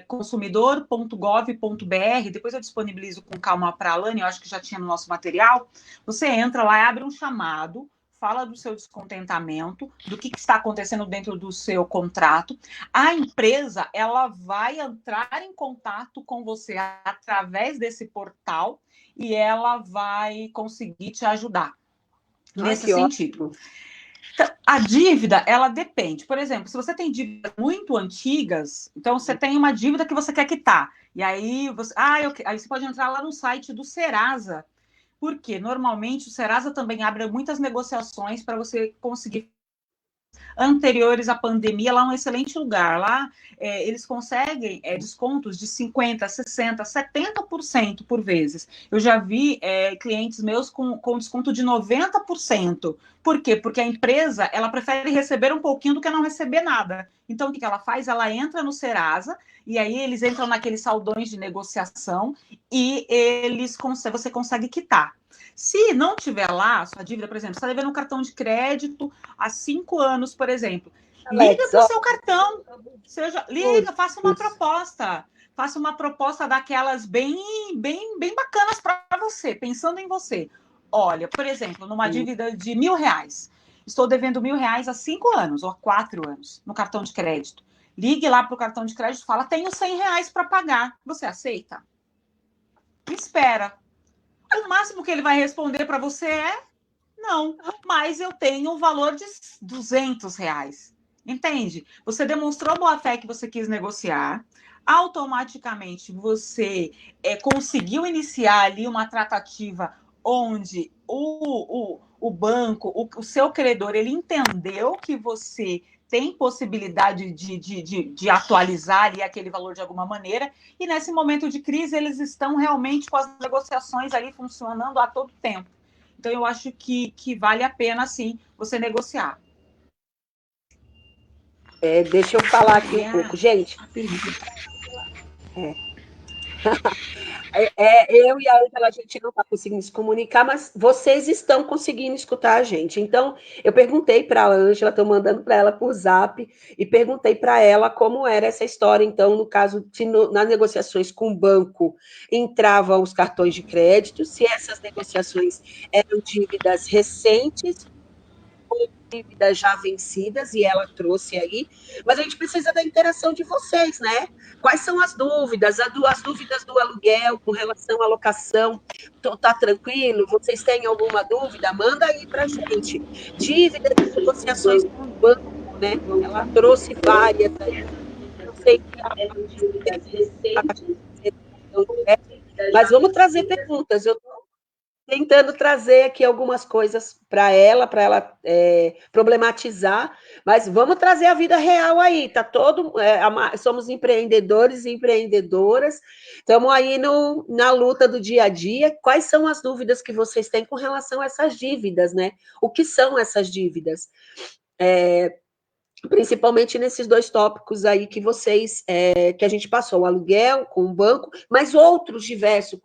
consumidor.gov.br, depois eu disponibilizo com calma para a Alane, eu acho que já tinha no nosso material. Você entra lá, abre um chamado, fala do seu descontentamento, do que está acontecendo dentro do seu contrato. A empresa, ela vai entrar em contato com você através desse portal e ela vai conseguir te ajudar nesse sentido. Ótimo. Então, a dívida, ela depende. Por exemplo, se você tem dívidas muito antigas, então você tem uma dívida que você quer quitar. E aí aí você pode entrar lá no site do Serasa, porque normalmente o Serasa também abre muitas negociações para você conseguir. Anteriores à pandemia, lá é um excelente lugar. Lá eles conseguem descontos de 50%, 60%, 70% por vezes. Eu já vi clientes meus com desconto de 90%. Por quê? Porque a empresa ela prefere receber um pouquinho do que não receber nada. Então, o que ela faz? Ela entra no Serasa, e aí eles entram naqueles saldões de negociação e você consegue quitar. Se não tiver lá, sua dívida, por exemplo, você está devendo um cartão de crédito há 5 anos, por exemplo, liga para o seu cartão, liga, faça uma proposta. Faça uma proposta daquelas bem bacanas para você, pensando em você. Olha, por exemplo, numa dívida de R$1.000, estou devendo R$1.000 há 5 anos, ou há 4 anos, no cartão de crédito. Ligue lá para o cartão de crédito e fala, tenho R$100 para pagar. Você aceita? Espera. O máximo que ele vai responder para você é não, mas eu tenho um valor de R$200. Entende? Você demonstrou boa fé que você quis negociar, automaticamente você conseguiu iniciar ali uma tratativa onde o banco, o seu credor, ele entendeu que você tem possibilidade de atualizar ali aquele valor de alguma maneira, e nesse momento de crise eles estão realmente com as negociações ali funcionando a todo tempo. Então eu acho que vale a pena, sim, você negociar. Deixa eu falar aqui um pouco, gente. Eu e a Ângela, a gente não está conseguindo se comunicar, mas vocês estão conseguindo escutar a gente. Então, eu perguntei para a Ângela, estou mandando para ela por zap, e perguntei para ela como era essa história. Então, no caso, se nas negociações com o banco entravam os cartões de crédito, se essas negociações eram dívidas recentes, dívidas já vencidas, e ela trouxe aí, mas a gente precisa da interação de vocês, né? Quais são as dúvidas? As dúvidas do aluguel com relação à locação, tá tranquilo? Vocês têm alguma dúvida? Manda aí para a gente. Dívidas e negociações com o banco, né? Ela trouxe várias aí, não sei se mas vamos trazer perguntas. Eu tentando trazer aqui algumas coisas para ela problematizar, mas vamos trazer a vida real aí, tá todo, somos empreendedores e empreendedoras, estamos aí na luta do dia a dia. Quais são as dúvidas que vocês têm com relação a essas dívidas, né? O que são essas dívidas? Principalmente nesses dois tópicos aí que que a gente passou, o aluguel com o banco, mas outros diversos,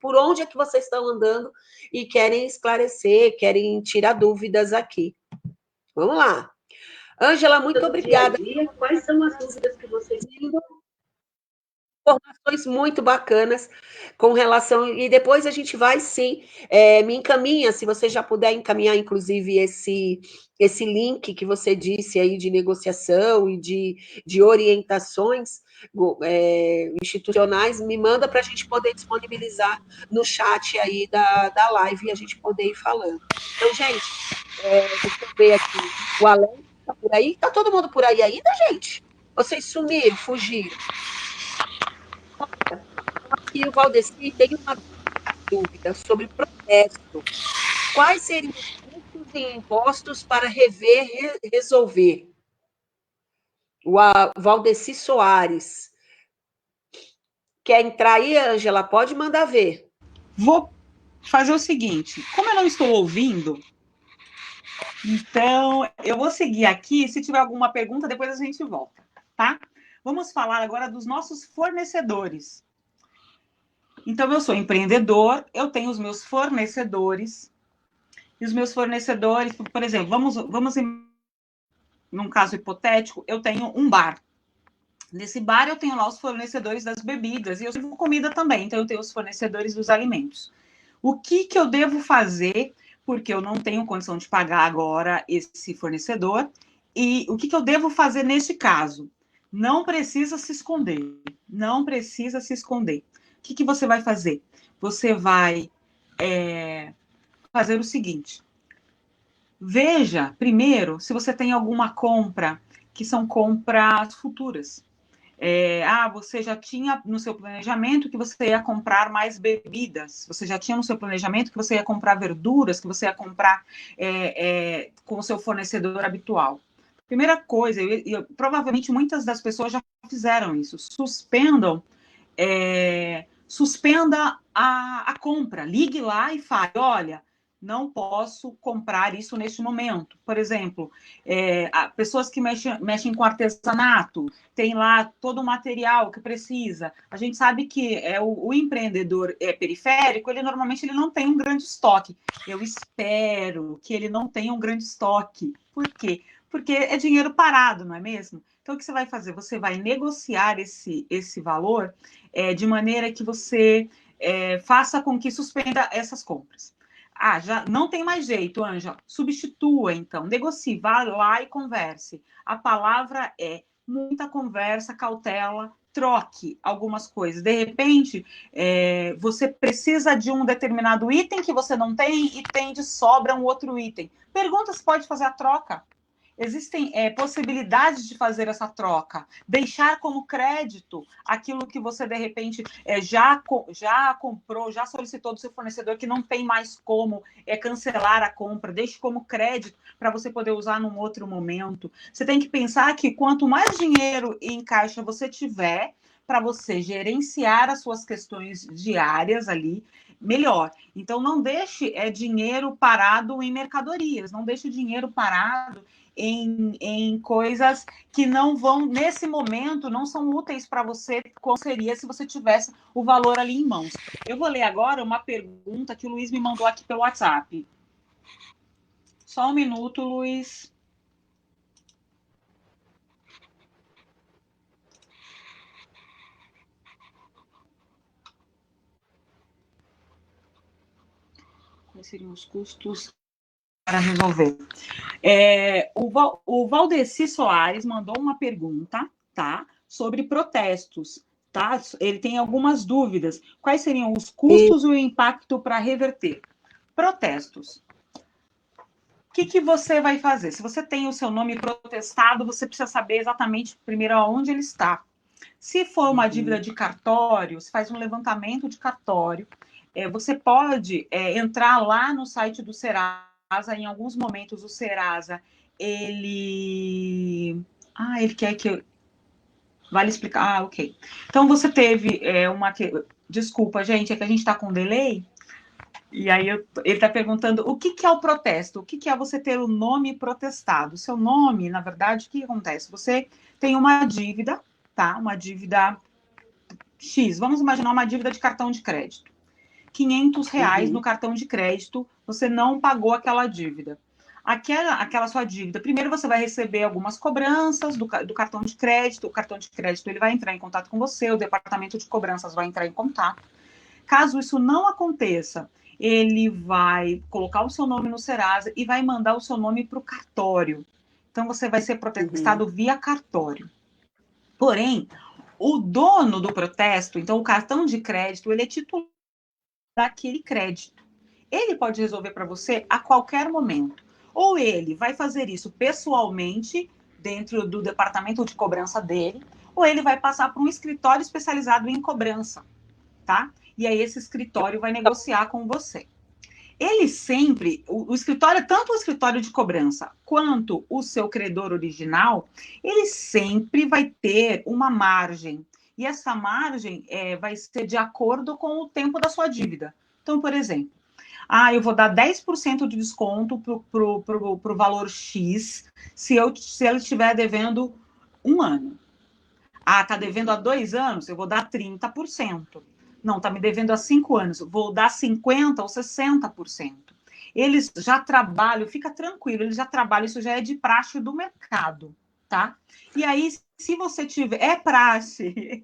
por onde é que vocês estão andando e querem esclarecer, querem tirar dúvidas aqui. Vamos lá. Ângela, muito obrigada. Quais são as dúvidas que vocês têm? Informações muito bacanas com relação, e depois a gente vai sim, me encaminha, se você já puder encaminhar, inclusive, esse link que você disse aí de negociação e de orientações institucionais, me manda para a gente poder disponibilizar no chat aí da live e a gente poder ir falando. Então, gente, deixa eu ver aqui, o Alex está por aí? Está todo mundo por aí ainda, gente? Vocês sumiram, fugiram? Aqui o Valdeci tem uma dúvida sobre protesto. Quais seriam os custos e impostos para resolver? O Valdeci Soares. Quer entrar aí, Ângela? Pode mandar ver. Vou fazer o seguinte, como eu não estou ouvindo, então eu vou seguir aqui, se tiver alguma pergunta, depois a gente volta, tá? Vamos falar agora dos nossos fornecedores. Então, eu sou empreendedor, eu tenho os meus fornecedores, e os meus fornecedores, por exemplo, vamos num caso hipotético, eu tenho um bar. Nesse bar, eu tenho lá os fornecedores das bebidas, e eu sirvo comida também, então eu tenho os fornecedores dos alimentos. O que eu devo fazer, porque eu não tenho condição de pagar agora esse fornecedor, e o que eu devo fazer neste caso? Não precisa se esconder, não precisa se esconder. O que você vai fazer? Você vai fazer o seguinte. Veja, primeiro, se você tem alguma compra que são compras futuras. Você já tinha no seu planejamento que você ia comprar mais bebidas. Você já tinha no seu planejamento que você ia comprar verduras, que você ia comprar com o seu fornecedor habitual. Primeira coisa, provavelmente muitas das pessoas já fizeram isso. Suspenda a compra, ligue lá e fale, olha, não posso comprar isso neste momento. Por exemplo, pessoas que mexem com artesanato, tem lá todo o material que precisa. A gente sabe que o empreendedor periférico, normalmente ele não tem um grande estoque. Eu espero que ele não tenha um grande estoque. Por quê? Porque é dinheiro parado, não é mesmo? Então, o que você vai fazer? Você vai negociar esse valor de maneira que você faça com que suspenda essas compras. Já não tem mais jeito, Ângela. Substitua, então. Negocie, vá lá e converse. A palavra é muita conversa, cautela, troque algumas coisas. De repente, você precisa de um determinado item que você não tem e tem de sobra um outro item. Pergunta se pode fazer a troca. Existem possibilidades de fazer essa troca, deixar como crédito aquilo que você, de repente, já comprou, já solicitou do seu fornecedor, que não tem mais como cancelar a compra, deixe como crédito para você poder usar num outro momento. Você tem que pensar que quanto mais dinheiro em caixa você tiver, para você gerenciar as suas questões diárias ali, melhor. Então, não deixe dinheiro parado em mercadorias, não deixe dinheiro parado em coisas que não vão, nesse momento, não são úteis para você, como seria se você tivesse o valor ali em mãos. Eu vou ler agora uma pergunta que o Luiz me mandou aqui pelo WhatsApp. Só um minuto, Luiz. Quais seriam os custos para resolver? O Valdeci Soares mandou uma pergunta, tá? Sobre protestos, tá? Ele tem algumas dúvidas. Quais seriam os custos e o impacto para reverter? Protestos. O que você vai fazer? Se você tem o seu nome protestado, você precisa saber exatamente, primeiro, aonde ele está. Se for uma dívida de cartório, você faz um levantamento de cartório. Você pode entrar lá no site do Serasa. Em alguns momentos, o Serasa, ele quer que... Vale explicar? Ok. Então, você teve uma... Desculpa, gente, é que a gente está com delay. E aí ele está perguntando o que é o protesto? O que é você ter o nome protestado? O seu nome, na verdade, o que acontece? Você tem uma dívida, tá? Uma dívida X. Vamos imaginar uma dívida de cartão de crédito. R$500 no cartão de crédito, você não pagou aquela dívida. Aquela sua dívida, primeiro você vai receber algumas cobranças do cartão de crédito, o cartão de crédito ele vai entrar em contato com você, o departamento de cobranças vai entrar em contato. Caso isso não aconteça, ele vai colocar o seu nome no Serasa e vai mandar o seu nome para o cartório. Então, você vai ser protestado via cartório. Porém, o dono do protesto, então o cartão de crédito, ele é titular daquele crédito. Ele pode resolver para você a qualquer momento. Ou ele vai fazer isso pessoalmente, dentro do departamento de cobrança dele, ou ele vai passar por um escritório especializado em cobrança, tá? E aí esse escritório vai negociar com você. Ele sempre, o escritório, tanto o escritório de cobrança quanto o seu credor original, ele sempre vai ter uma margem. E essa margem vai ser de acordo com o tempo da sua dívida. Então, por exemplo, eu vou dar 10% de desconto para o valor X se ele estiver devendo 1 ano. Está devendo há 2 anos? Eu vou dar 30%. Não, está me devendo há 5 anos. Vou dar 50% ou 60%. Eles já trabalham, fica tranquilo, eles já trabalham, isso já é de praxe do mercado, tá? E aí, se você tiver... É praxe.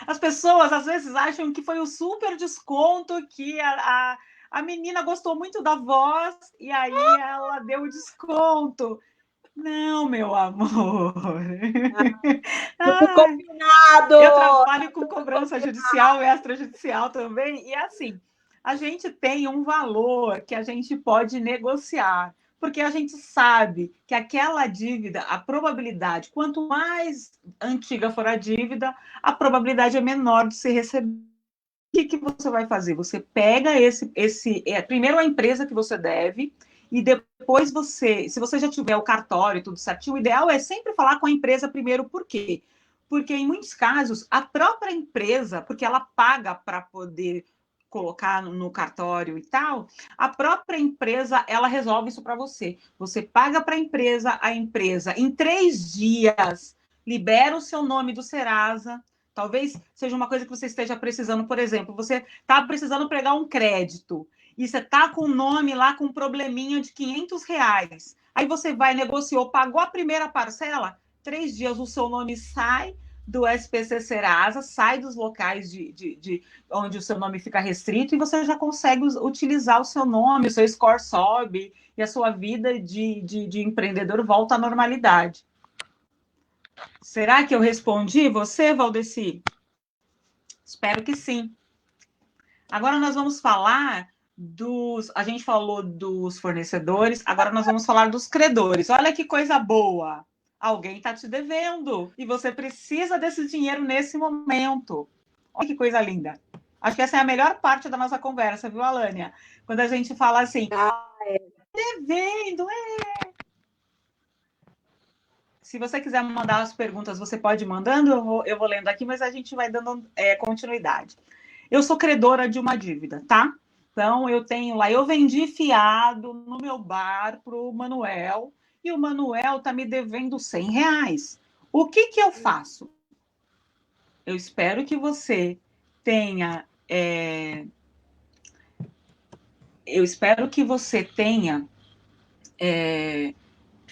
As pessoas, às vezes, acham que foi o super desconto que a menina gostou muito da voz e aí ela deu o desconto. Não, meu amor. Combinado! Eu trabalho com cobrança judicial e extrajudicial também. E assim, a gente tem um valor que a gente pode negociar. Porque a gente sabe que aquela dívida, a probabilidade, quanto mais antiga for a dívida, a probabilidade é menor de se receber. O que você vai fazer? Você pega primeiro a empresa que você deve, e depois se você já tiver o cartório e tudo certinho, o ideal é sempre falar com a empresa primeiro. Por quê? Porque em muitos casos, a própria empresa, porque ela paga para poder colocar no cartório e tal, a própria empresa, ela resolve isso para você. Você paga para a empresa em 3 dias libera o seu nome do Serasa. Talvez seja uma coisa que você esteja precisando, por exemplo, você está precisando pegar um crédito e você está com o nome lá com um probleminha de R$500. Aí você vai, negociou, pagou a primeira parcela, 3 dias o seu nome sai do SPC Serasa, sai dos locais de onde o seu nome fica restrito e você já consegue utilizar o seu nome, o seu score sobe e a sua vida de empreendedor volta à normalidade. Será que eu respondi você, Valdeci? Espero que sim. Agora nós vamos falar a gente falou dos fornecedores, agora nós vamos falar dos credores. Olha que coisa boa. Alguém está te devendo e você precisa desse dinheiro nesse momento. Olha que coisa linda. Acho que essa é a melhor parte da nossa conversa, viu, Alânia? Quando a gente fala assim, devendo, Se você quiser mandar as perguntas, você pode ir mandando, eu vou lendo aqui, mas a gente vai dando continuidade. Eu sou credora de uma dívida, tá? Então, eu tenho lá, eu vendi fiado no meu bar para o Manuel, e o Manuel está me devendo R$ 100. O que eu faço? Eu espero que você tenha...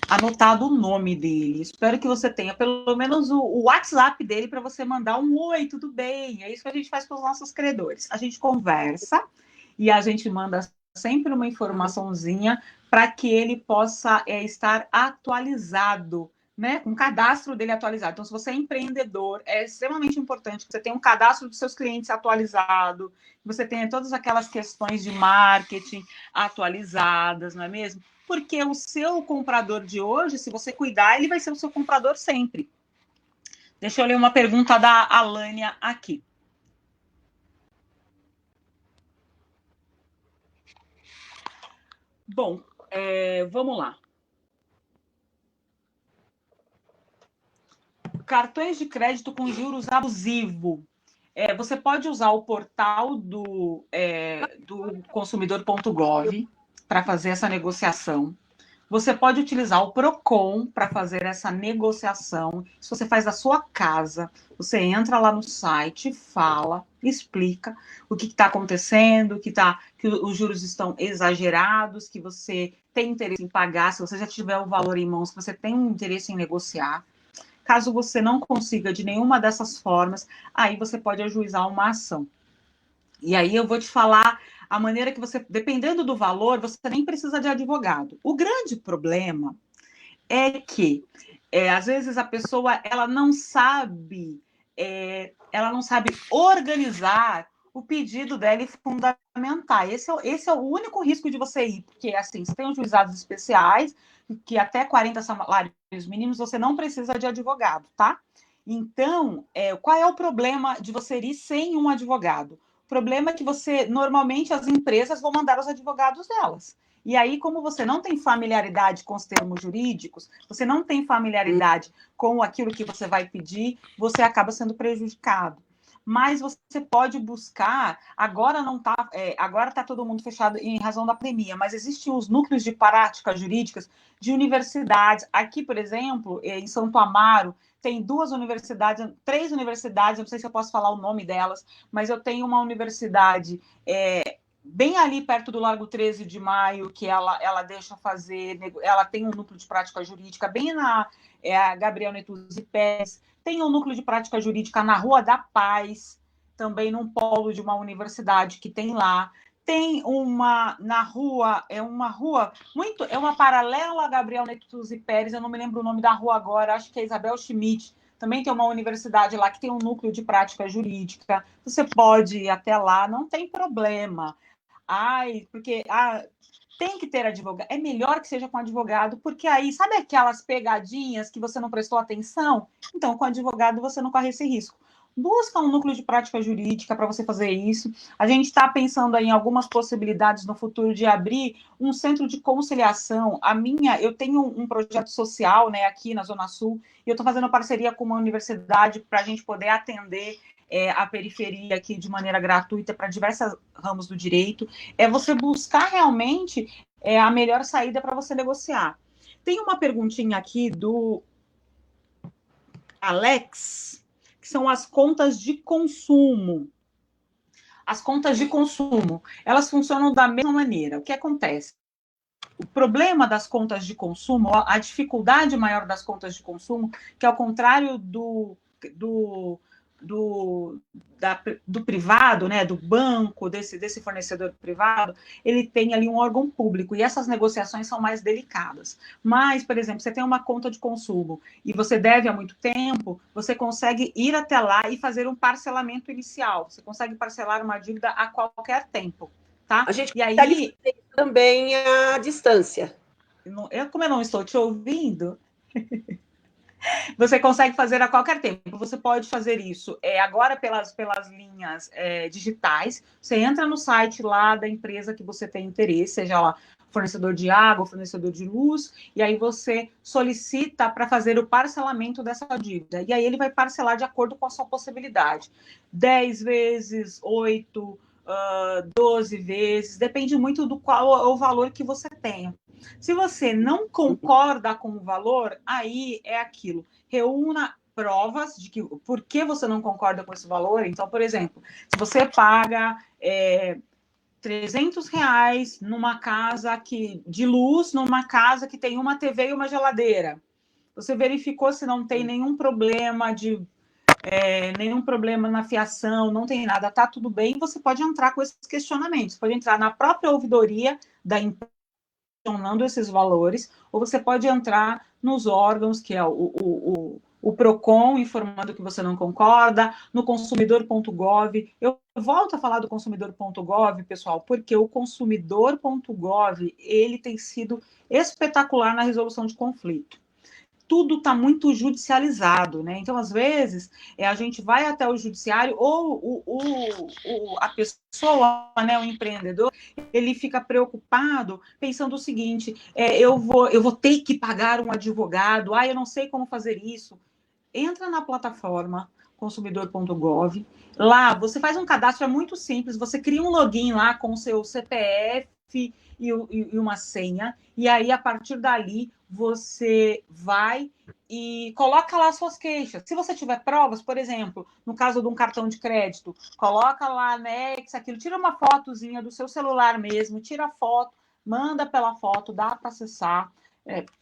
anotado o nome dele. Espero que você tenha pelo menos o WhatsApp dele para você mandar um oi, tudo bem? É isso que a gente faz com os nossos credores. A gente conversa e a gente manda sempre uma informaçãozinha para que ele possa estar atualizado, né? Um cadastro dele atualizado. Então, se você é empreendedor, é extremamente importante que você tenha um cadastro dos seus clientes atualizado, que você tenha todas aquelas questões de marketing atualizadas, não é mesmo? Porque o seu comprador de hoje, se você cuidar, ele vai ser o seu comprador sempre. Deixa eu ler uma pergunta da Alânia aqui. Bom, vamos lá. Cartões de crédito com juros abusivos. Você pode usar o portal do consumidor.gov para fazer essa negociação. Você pode utilizar o Procon para fazer essa negociação. Se você faz da sua casa, você entra lá no site, fala, explica o que está acontecendo, que os juros estão exagerados, que você tem interesse em pagar, se você já tiver o valor em mãos, que você tem interesse em negociar. Caso você não consiga de nenhuma dessas formas, aí você pode ajuizar uma ação. E aí eu vou te falar a maneira que você, dependendo do valor, você nem precisa de advogado. O grande problema é que, às vezes, a pessoa ela não sabe organizar o pedido dela e fundamentar. Esse é o único risco de você ir, porque, assim, você tem os juizados especiais, que até 40 salários mínimos você não precisa de advogado, tá? Então, qual é o problema de você ir sem um advogado? O problema é que normalmente, as empresas vão mandar os advogados delas. E aí, como você não tem familiaridade com os termos jurídicos, você não tem familiaridade com aquilo que você vai pedir, você acaba sendo prejudicado. Mas você pode buscar, agora não tá, agora está todo mundo fechado em razão da pandemia, mas existem os núcleos de práticas jurídicas de universidades. Aqui, por exemplo, em Santo Amaro, tem 3 universidades, eu não sei se eu posso falar o nome delas, mas eu tenho uma universidade bem ali perto do Largo 13 de Maio, que ela deixa fazer, ela tem um núcleo de prática jurídica bem na Gabriel Netuzzi Pérez, tem um núcleo de prática jurídica na Rua da Paz, também num polo de uma universidade que tem lá. Tem uma uma paralela a Gabriel Netuzzi Pérez, eu não me lembro o nome da rua agora, acho que é Isabel Schmidt, também tem uma universidade lá que tem um núcleo de prática jurídica, você pode ir até lá, não tem problema. Porque tem que ter advogado, é melhor que seja com advogado, porque aí, sabe aquelas pegadinhas que você não prestou atenção? Então, com advogado você não corre esse risco. Busca um núcleo de prática jurídica para você fazer isso. A gente está pensando aí em algumas possibilidades no futuro de abrir um centro de conciliação. Eu tenho um projeto social, né, aqui na Zona Sul, e eu estou fazendo parceria com uma universidade para a gente poder atender a periferia aqui de maneira gratuita para diversos ramos do direito. Você buscar realmente a melhor saída para você negociar. Tem uma perguntinha aqui do Alex, que são as contas de consumo. As contas de consumo, elas funcionam da mesma maneira. O que acontece? O problema das contas de consumo, a dificuldade maior das contas de consumo, que ao contrário do privado, né, do banco, desse fornecedor privado, ele tem ali um órgão público, e essas negociações são mais delicadas. Mas, por exemplo, você tem uma conta de consumo e você deve há muito tempo, você consegue ir até lá e fazer um parcelamento inicial, você consegue parcelar uma dívida a qualquer tempo, tá? A gente e aí também à distância. Como eu não estou te ouvindo... Você consegue fazer a qualquer tempo. Você pode fazer isso agora pelas linhas digitais. Você entra no site lá da empresa que você tem interesse, seja lá fornecedor de água, fornecedor de luz, e aí você solicita para fazer o parcelamento dessa dívida. E aí ele vai parcelar de acordo com a sua possibilidade. 10 vezes, 8, 12 vezes, depende muito do qual é o valor que você tem. Se você não concorda com o valor, aí é aquilo. Reúna provas de que por que você não concorda com esse valor. Então, por exemplo, se você paga R$300 numa casa de luz, numa casa que tem uma TV e uma geladeira, você verificou se não tem nenhum problema nenhum problema na fiação, não tem nada, tá tudo bem, você pode entrar com esses questionamentos, pode entrar na própria ouvidoria da empresa questionando esses valores, ou você pode entrar nos órgãos, que é o PROCON, informando que você não concorda, no consumidor.gov. Eu volto a falar do consumidor.gov, pessoal, porque o consumidor.gov, ele tem sido espetacular na resolução de conflito. Tudo está muito judicializado, né? Então, às vezes, a gente vai até o judiciário ou a pessoa, né, o empreendedor, ele fica preocupado pensando o seguinte, eu vou ter que pagar um advogado, eu não sei como fazer isso. Entra na plataforma consumidor.gov, lá você faz um cadastro, é muito simples, você cria um login lá com o seu CPF e uma senha, e aí, a partir dali, você vai e coloca lá suas queixas. Se você tiver provas, por exemplo, no caso de um cartão de crédito, coloca lá, anexa aquilo, tira uma fotozinha do seu celular mesmo, tira a foto, manda pela foto, dá para acessar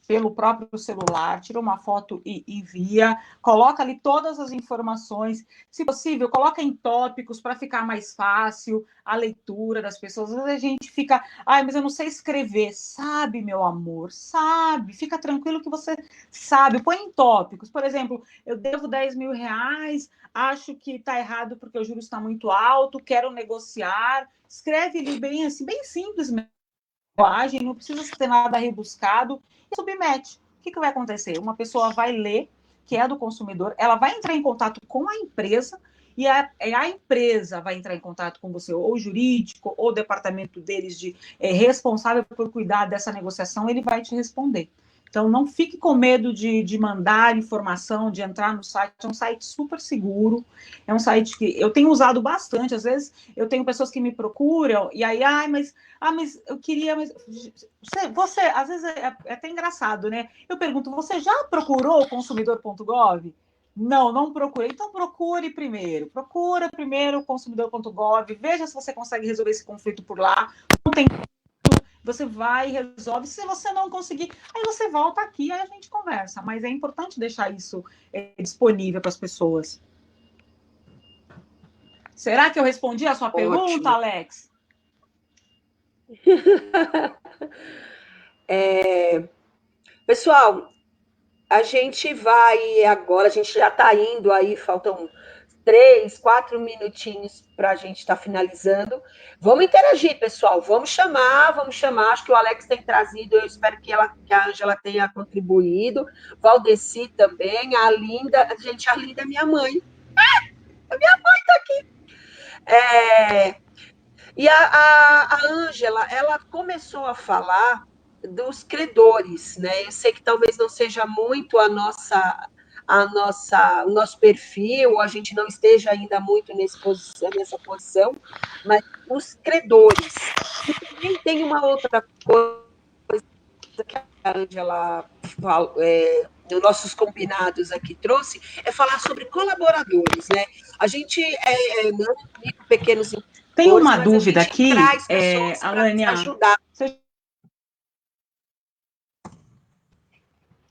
pelo próprio celular, tira uma foto e envia, coloca ali todas as informações, se possível, coloca em tópicos para ficar mais fácil a leitura das pessoas. Às vezes a gente fica, mas eu não sei escrever. Sabe, meu amor, sabe, fica tranquilo que você sabe, põe em tópicos, por exemplo, eu devo R$10.000, acho que está errado porque o juros está muito alto, quero negociar, escreve ali bem assim, bem simples mesmo, não precisa ter nada rebuscado, e submete. O que vai acontecer? Uma pessoa vai ler, que é do consumidor, ela vai entrar em contato com a empresa, e a empresa vai entrar em contato com você, ou jurídico, ou o departamento deles responsável por cuidar dessa negociação, ele vai te responder. Então, não fique com medo de mandar informação, de entrar no site. É um site super seguro, é um site que eu tenho usado bastante. Às vezes, eu tenho pessoas que me procuram, e aí, mas eu queria... Mas você às vezes, é até engraçado, né? Eu pergunto, você já procurou o consumidor.gov? Não procurei. Então, procura primeiro o consumidor.gov, veja se você consegue resolver esse conflito por lá. Não tem... Você vai e resolve. Se você não conseguir, aí você volta aqui, aí a gente conversa. Mas é importante deixar isso disponível para as pessoas. Será que eu respondi a sua pergunta, Alex? Pessoal, a gente vai agora, a gente já está indo aí, faltam 3, 4 minutinhos para a gente estar finalizando. Vamos interagir, pessoal. Vamos chamar. Acho que o Alex tem trazido, eu espero que a Ângela tenha contribuído. Valdeci também, a Linda. Gente, a Linda é minha mãe. A minha mãe está aqui. E a Ângela, ela começou a falar dos credores, né? Eu sei que talvez não seja muito o nosso perfil, a gente não esteja ainda muito nessa posição, mas os credores. E também tem uma outra coisa que a Ângela, nos nossos combinados aqui trouxe, é falar sobre colaboradores, né? A gente não pequenos tem uma dúvida aqui, Alânia, ajudar.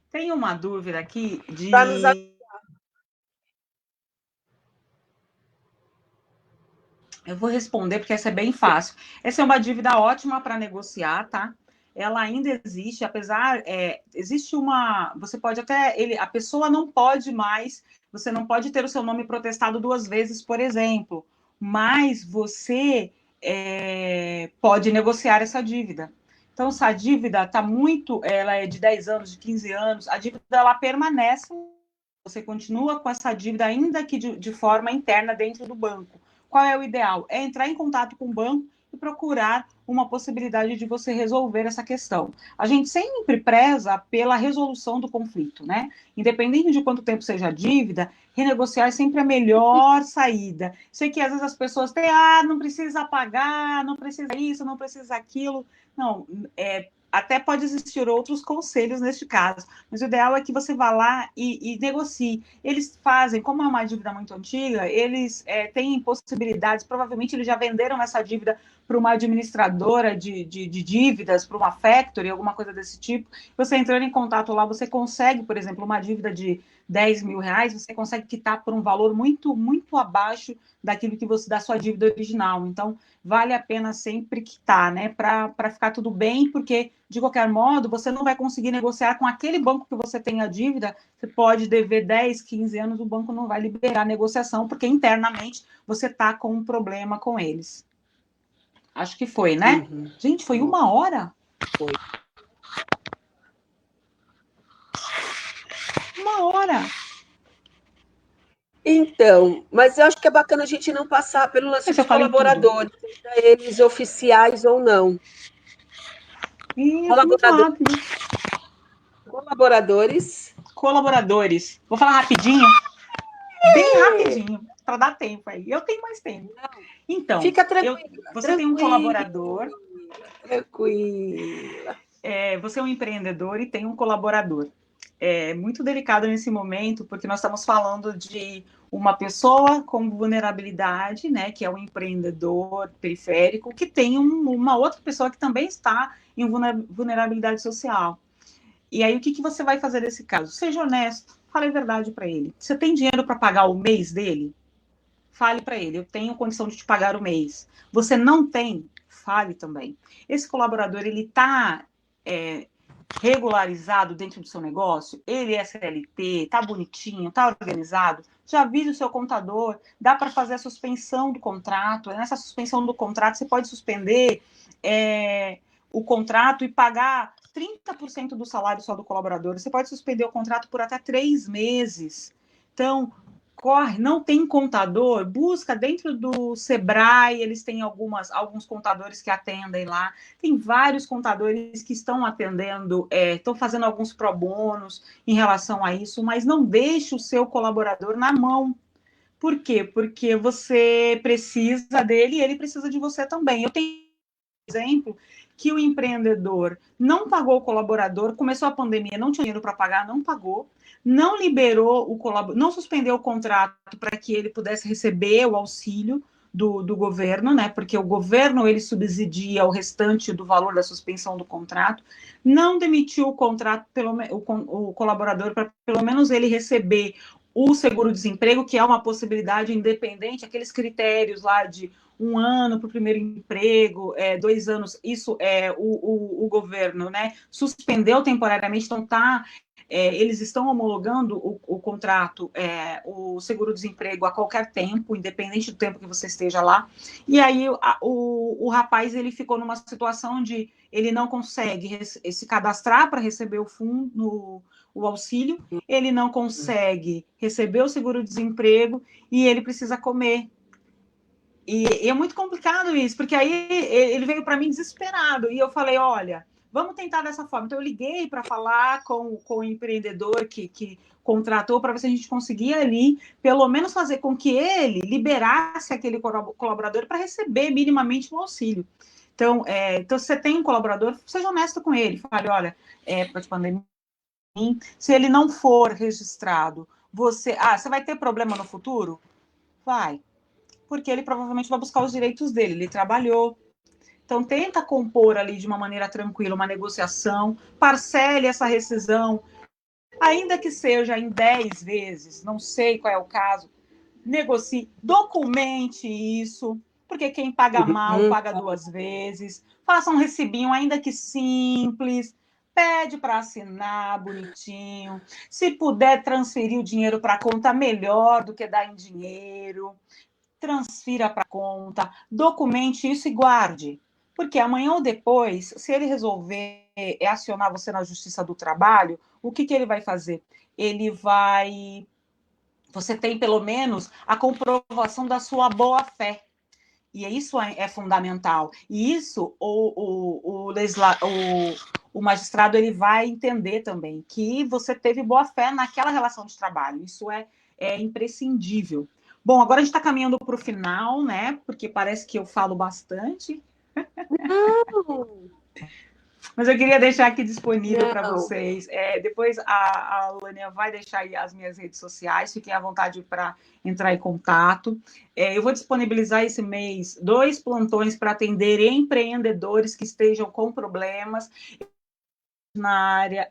Tem uma dúvida aqui de... Eu vou responder, porque essa é bem fácil. Essa é uma dívida ótima para negociar, tá? Ela ainda existe, apesar... existe uma... Você pode até... a pessoa não pode mais... Você não pode ter o seu nome protestado 2 vezes, por exemplo. Mas você pode negociar essa dívida. Então, se a dívida está muito... Ela é de 10 anos, de 15 anos, a dívida ela permanece. Você continua com essa dívida, ainda que de forma interna dentro do banco. Qual é o ideal? É entrar em contato com o banco e procurar uma possibilidade de você resolver essa questão. A gente sempre preza pela resolução do conflito, né? Independente de quanto tempo seja a dívida, renegociar é sempre a melhor saída. Sei que às vezes as pessoas têm, não precisa pagar, não precisa isso, não precisa aquilo. Não, até pode existir outros conselhos neste caso, mas o ideal é que você vá lá e negocie. Eles fazem, como é uma dívida muito antiga, eles têm possibilidades, provavelmente eles já venderam essa dívida para uma administradora de dívidas, para uma factory, alguma coisa desse tipo. Você entrando em contato lá, você consegue, por exemplo, uma dívida de 10 mil reais, você consegue quitar por um valor muito, muito abaixo daquilo que você, da sua dívida original. Então, vale a pena sempre quitar, né? Para ficar tudo bem, porque, de qualquer modo, você não vai conseguir negociar com aquele banco que você tem a dívida. Você pode dever 10, 15 anos, o banco não vai liberar a negociação, porque internamente você está com um problema com eles. Acho que foi, né? Uhum. Gente, foi 1 hora? Foi. 1 hora. Então, mas eu acho que é bacana a gente não passar pelo lance Mas eu dos falei tudo. colaboradores, seja eles oficiais ou não. Isso, muito rápido. Colaboradores. Colaboradores. Vou falar rapidinho. Bem rapidinho, para dar tempo aí. Eu tenho mais tempo. Então, fica tranquila. Você tem um colaborador. Tranquila. Você é um empreendedor e tem um colaborador. É muito delicado nesse momento, porque nós estamos falando de uma pessoa com vulnerabilidade, né, que é um empreendedor periférico, que tem uma outra pessoa que também está em vulnerabilidade social. E aí, o que você vai fazer nesse caso? Seja honesto, fale a verdade para ele. Você tem dinheiro para pagar o mês dele? Fale para ele, eu tenho condição de te pagar o mês. Você não tem? Fale também. Esse colaborador, ele está regularizado dentro do seu negócio? Ele é CLT, está bonitinho, está organizado? Já avise o seu contador, dá para fazer a suspensão do contrato. Nessa suspensão do contrato, você pode suspender o contrato e pagar 30% do salário só do colaborador. Você pode suspender o contrato por até 3 meses. Então, corre, não tem contador, busca dentro do Sebrae, eles têm alguns contadores que atendem lá, tem vários contadores que estão atendendo, estão fazendo alguns pro bonos em relação a isso, mas não deixe o seu colaborador na mão. Por quê? Porque você precisa dele e ele precisa de você também. Eu tenho um exemplo que o empreendedor não pagou o colaborador, começou a pandemia, não tinha dinheiro para pagar, não pagou, não liberou o colaborador, não suspendeu o contrato para que ele pudesse receber o auxílio do governo, né? Porque o governo ele subsidia o restante do valor da suspensão do contrato, não demitiu o contrato, o colaborador, para pelo menos ele receber o seguro-desemprego, que é uma possibilidade independente, aqueles critérios lá de 1 ano para o primeiro emprego, 2 anos, isso é o governo, né? Suspendeu temporariamente, então eles estão homologando o contrato, o seguro-desemprego a qualquer tempo, independente do tempo que você esteja lá. E aí o rapaz ele ficou numa situação de ele não consegue se cadastrar para receber o fundo, o auxílio, ele não consegue receber o seguro-desemprego e ele precisa comer. E é muito complicado isso, porque aí ele veio para mim desesperado, e eu falei, olha, vamos tentar dessa forma. Então eu liguei para falar com o empreendedor que contratou, para ver se a gente conseguia ali, pelo menos fazer com que ele liberasse aquele colaborador para receber minimamente um auxílio. Então, se você tem um colaborador, seja honesto com ele, fale, olha, época de pandemia, se ele não for registrado, você vai ter problema no futuro? Vai, porque ele provavelmente vai buscar os direitos dele, ele trabalhou. Então, tenta compor ali de uma maneira tranquila uma negociação, parcele essa rescisão, ainda que seja em 10 vezes, não sei qual é o caso, negocie, documente isso, porque quem paga mal paga 2 vezes, faça um recibinho, ainda que simples, pede para assinar bonitinho, se puder transferir o dinheiro para a conta, melhor do que dar em dinheiro, transfira para a conta, documente isso e guarde. Porque amanhã ou depois, se ele resolver acionar você na Justiça do Trabalho, o que ele vai fazer? Ele vai... Você tem, pelo menos, a comprovação da sua boa-fé. E isso é fundamental. E isso o magistrado ele vai entender também, que você teve boa-fé naquela relação de trabalho. Isso é imprescindível. Bom, agora a gente está caminhando para o final, né? Porque parece que eu falo bastante. Não. Mas eu queria deixar aqui disponível para Não. vocês. Depois a Lânia vai deixar aí as minhas redes sociais, fiquem à vontade para entrar em contato. Eu vou disponibilizar esse mês 2 plantões para atender empreendedores que estejam com problemas na área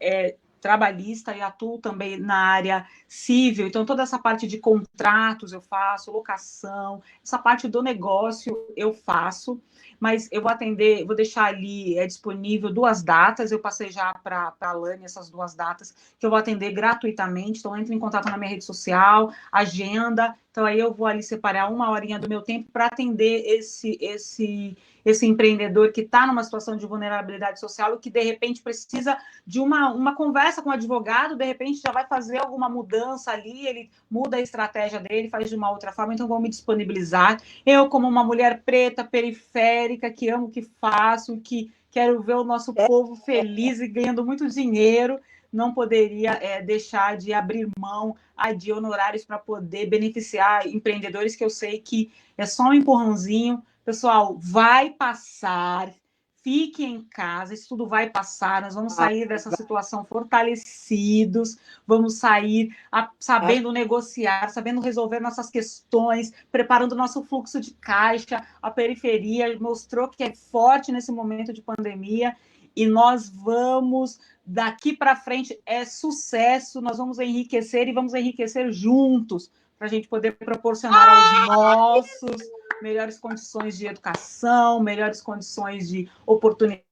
trabalhista e atuo também na área civil, então toda essa parte de contratos eu faço, locação, essa parte do negócio eu faço, mas eu vou atender, vou deixar ali disponível 2 datas, eu passei já para a Lani essas 2 datas, que eu vou atender gratuitamente, então entre em contato na minha rede social, agenda, então aí eu vou ali separar 1 horinha do meu tempo para atender esse empreendedor que está numa situação de vulnerabilidade social e que, de repente, precisa de uma conversa com o advogado, de repente já vai fazer alguma mudança ali, ele muda a estratégia dele, faz de uma outra forma, então vou me disponibilizar. Eu, como uma mulher preta, periférica, que amo o que faço, que quero ver o nosso povo feliz e ganhando muito dinheiro, não poderia deixar de abrir mão de honorários para poder beneficiar empreendedores que eu sei que é só um empurrãozinho. Pessoal, vai passar, fiquem em casa, isso tudo vai passar, nós vamos sair dessa situação fortalecidos, vamos sair sabendo negociar, sabendo resolver nossas questões, preparando nosso fluxo de caixa, a periferia mostrou que é forte nesse momento de pandemia, e nós vamos, daqui para frente, sucesso, nós vamos enriquecer e vamos enriquecer juntos, para a gente poder proporcionar aos nossos melhores condições de educação, melhores condições de oportunidade.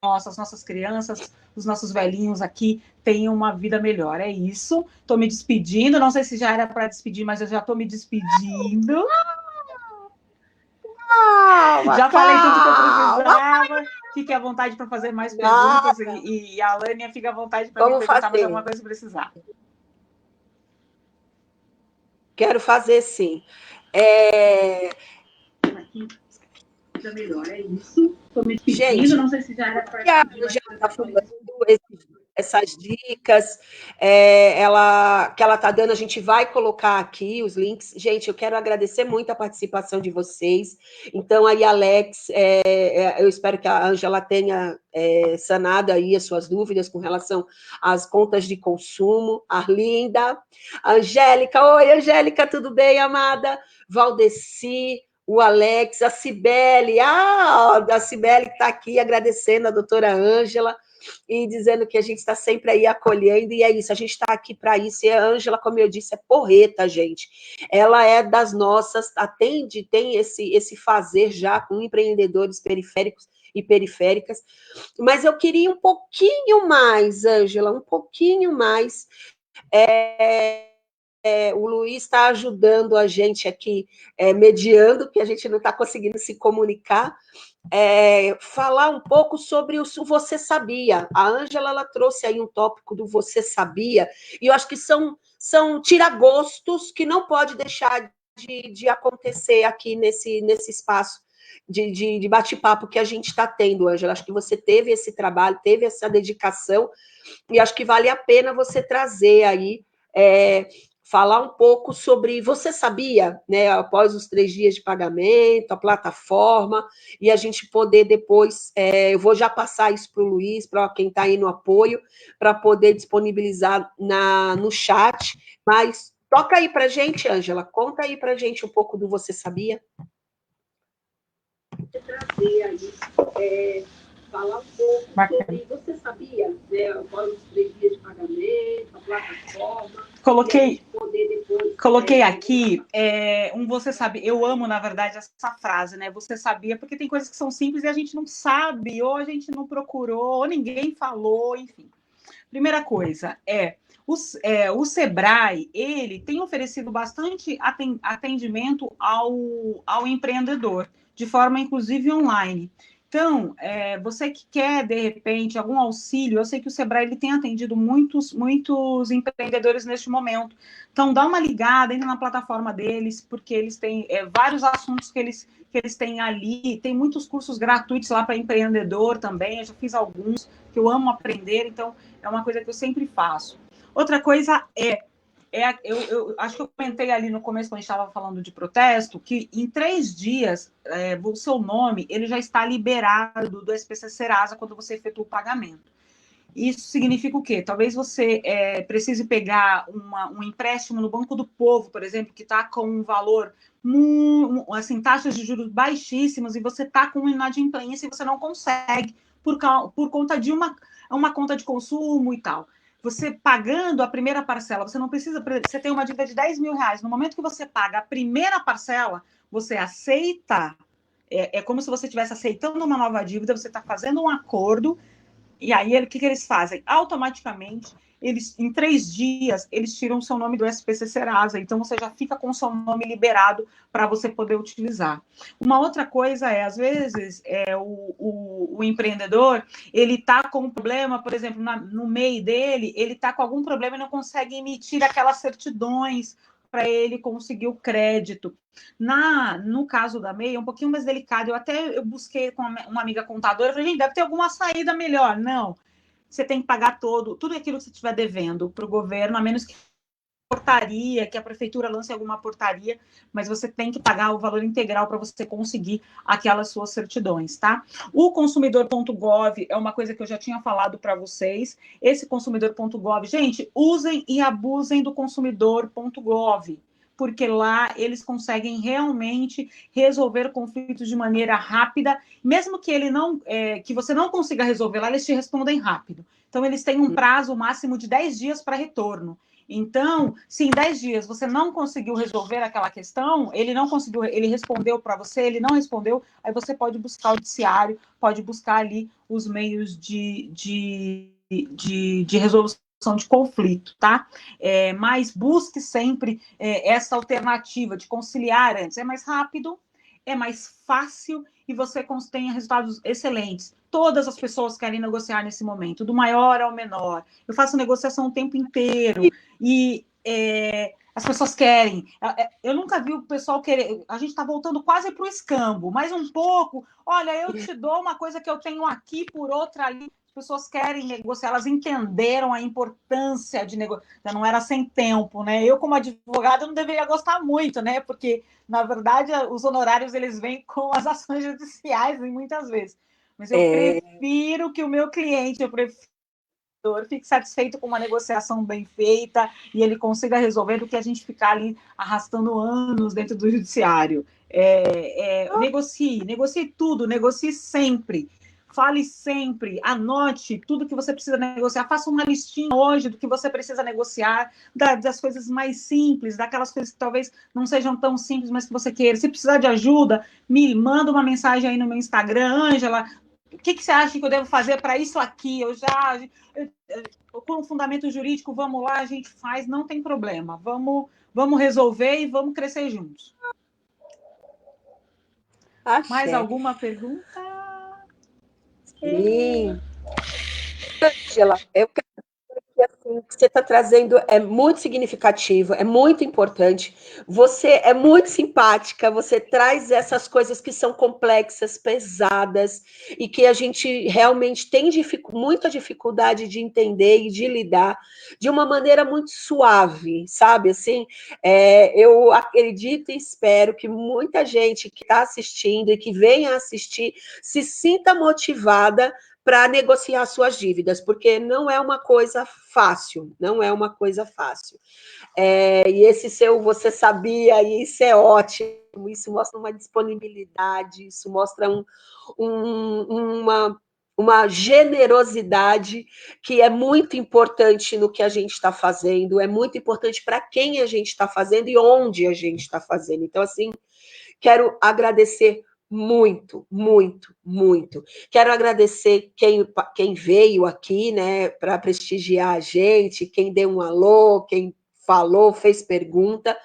Nossas crianças, os nossos velhinhos aqui tenham uma vida melhor. É isso. Estou me despedindo. Não sei se já era para despedir, mas eu já estou me despedindo. Já falei tudo que eu precisava. Fique à vontade para fazer mais perguntas. E a Lânia fica à vontade para me perguntar mais alguma coisa se precisar. Quero fazer, sim. Melhor, é isso. Estou me despedindo, gente, não sei se já era para já está falando essas dicas que ela está dando, a gente vai colocar aqui os links. Gente, eu quero agradecer muito a participação de vocês. Então, aí, Alex, eu espero que a Ângela tenha sanado aí as suas dúvidas com relação às contas de consumo. Arlinda, Angélica, oi, Angélica, tudo bem, amada? Valdeci, o Alex, a Cibele, a Cibele que está aqui agradecendo a doutora Ângela e dizendo que a gente está sempre aí acolhendo, e é isso, a gente está aqui para isso, e a Ângela, como eu disse, é porreta, gente, ela é das nossas, tem esse fazer já com empreendedores periféricos e periféricas, mas eu queria um pouquinho mais, Ângela, um pouquinho mais, o Luiz está ajudando a gente aqui, mediando, porque a gente não está conseguindo se comunicar, falar um pouco sobre o Você Sabia. A Ângela, ela trouxe aí um tópico do Você Sabia, e eu acho que são tiragostos que não pode deixar de acontecer aqui nesse espaço de bate-papo que a gente está tendo, Ângela. Acho que você teve esse trabalho, teve essa dedicação, e acho que vale a pena você trazer aí, falar um pouco sobre, você sabia, né, após os 3 dias de pagamento, a plataforma, e a gente poder depois, eu vou já passar isso para o Luiz, para quem está aí no apoio, para poder disponibilizar no chat, mas toca aí para a gente, Ângela, conta aí para a gente um pouco do Você Sabia. Trazer aí, falar um pouco sobre, você sabia, né, após os 3 dias de pagamento, a plataforma... Coloquei aqui Você Sabia. Eu amo, na verdade, essa frase, né? Você sabia, porque tem coisas que são simples e a gente não sabe, ou a gente não procurou, ou ninguém falou, enfim. Primeira coisa o Sebrae, ele tem oferecido bastante atendimento ao empreendedor, de forma, inclusive, online. Então, você que quer, de repente, algum auxílio, eu sei que o Sebrae ele tem atendido muitos empreendedores neste momento. Então, dá uma ligada, entra na plataforma deles, porque eles têm vários assuntos que eles têm ali, tem muitos cursos gratuitos lá para empreendedor também, eu já fiz alguns, que eu amo aprender, então é uma coisa que eu sempre faço. Outra coisa Eu acho que eu comentei ali no começo, quando a gente estava falando de protesto, que em 3 dias, o seu nome ele já está liberado do SPC Serasa quando você efetua o pagamento. Isso significa o quê? Talvez você precise pegar um empréstimo no Banco do Povo, por exemplo, que está com um valor, assim, taxas de juros baixíssimas, e você está com inadimplência e você não consegue por conta de uma conta de consumo e tal. Você pagando a primeira parcela, você não precisa, você tem uma dívida de 10 mil reais. No momento que você paga a primeira parcela, você aceita, é como se você estivesse aceitando uma nova dívida, você está fazendo um acordo. E aí, o que eles fazem? Automaticamente, em 3 dias, eles tiram o seu nome do SPC Serasa. Então, você já fica com o seu nome liberado para você poder utilizar. Uma outra coisa às vezes, o empreendedor, ele está com um problema, por exemplo, no MEI dele, ele está com algum problema e não consegue emitir aquelas certidões para ele conseguir o crédito. No caso da MEI, é um pouquinho mais delicado. Eu busquei com uma amiga contadora, eu falei, gente, deve ter alguma saída melhor. Não, você tem que pagar tudo aquilo que você estiver devendo para o governo, a menos que portaria, que a prefeitura lance alguma portaria, mas você tem que pagar o valor integral para você conseguir aquelas suas certidões, tá? O consumidor.gov é uma coisa que eu já tinha falado para vocês. Esse consumidor.gov, gente, usem e abusem do consumidor.gov, porque lá eles conseguem realmente resolver conflitos de maneira rápida, mesmo que que você não consiga resolver lá, eles te respondem rápido. Então, eles têm um prazo máximo de 10 dias para retorno. Então, se em 10 dias você não conseguiu resolver aquela questão, ele respondeu para você, ele não respondeu, aí você pode buscar o judiciário, pode buscar ali os meios de resolução de conflito, tá? Mas busque sempre essa alternativa de conciliar antes. É mais rápido, é mais fácil e você tem resultados excelentes. Todas as pessoas querem negociar nesse momento, do maior ao menor. Eu faço negociação o tempo inteiro e as pessoas querem. Eu nunca vi o pessoal querer. A gente está voltando quase para o escambo, mais um pouco. Olha, eu te dou uma coisa que eu tenho aqui por outra ali. As pessoas querem negociar, elas entenderam a importância de negociar. Já não era sem tempo, né? Eu, como advogada, não deveria gostar muito, né? Porque, na verdade, os honorários eles vêm com as ações judiciais, muitas vezes. Mas eu prefiro que o meu cliente, fique satisfeito com uma negociação bem feita e ele consiga resolver do que a gente ficar ali arrastando anos dentro do judiciário. Negocie tudo, negocie sempre. Fale sempre, anote tudo que você precisa negociar, faça uma listinha hoje do que você precisa negociar, das coisas mais simples, daquelas coisas que talvez não sejam tão simples, mas que você queira. Se precisar de ajuda, me manda uma mensagem aí no meu Instagram, Ângela, o que você acha que eu devo fazer para isso aqui? Com um fundamento jurídico, vamos lá, a gente faz, não tem problema. Vamos resolver e vamos crescer juntos. Axé. Mais alguma pergunta? Sim. Ângela, eu quero que assim, o que você está trazendo é muito significativo, é muito importante. Você é muito simpática, você traz essas coisas que são complexas, pesadas, e que a gente realmente tem muita dificuldade de entender e de lidar de uma maneira muito suave, sabe? Assim, eu acredito e espero que muita gente que está assistindo e que venha assistir se sinta motivada para negociar suas dívidas, porque não é uma coisa fácil, não é uma coisa fácil. E esse você sabia, e isso é ótimo, isso mostra uma disponibilidade, isso mostra uma generosidade que é muito importante no que a gente está fazendo, é muito importante para quem a gente está fazendo e onde a gente está fazendo. Então, assim, quero agradecer muito, muito, muito. Quero agradecer quem veio aqui, né, para prestigiar a gente, quem deu um alô, quem falou, fez pergunta.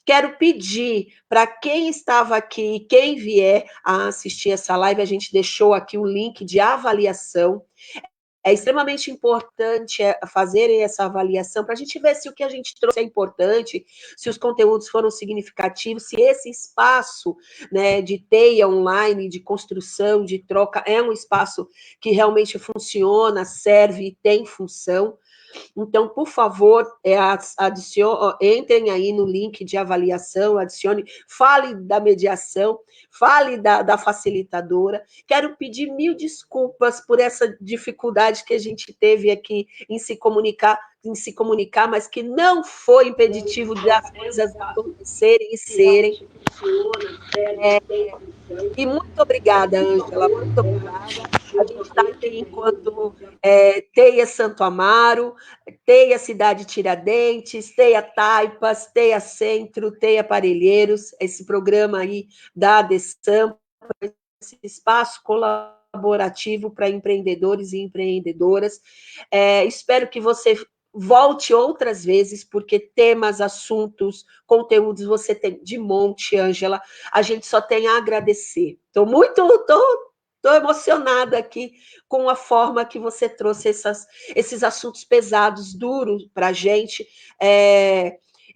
Quero pedir para quem estava aqui, quem vier a assistir essa live, a gente deixou aqui um link de avaliação. É extremamente importante fazerem essa avaliação para a gente ver se o que a gente trouxe é importante, se os conteúdos foram significativos, se esse espaço, né, de teia online, de construção, de troca, é um espaço que realmente funciona, serve e tem função. Então, por favor, entrem aí no link de avaliação, adicione, fale da mediação, fale da facilitadora. Quero pedir 1000 desculpas por essa dificuldade que a gente teve aqui em se comunicar, mas que não foi impeditivo das coisas acontecerem e serem. E muito obrigada, Ângela, muito obrigada. A gente está aqui enquanto Teia Santo Amaro, Teia Cidade Tiradentes, Teia Taipas, Teia Centro, Teia Parelheiros, esse programa aí da ADESAMPA, esse espaço colaborativo para empreendedores e empreendedoras. Espero que você volte outras vezes, porque temas, assuntos, conteúdos você tem de monte, Ângela. A gente só tem a agradecer. Estou emocionada aqui com a forma que você trouxe esses assuntos pesados, duros para a gente,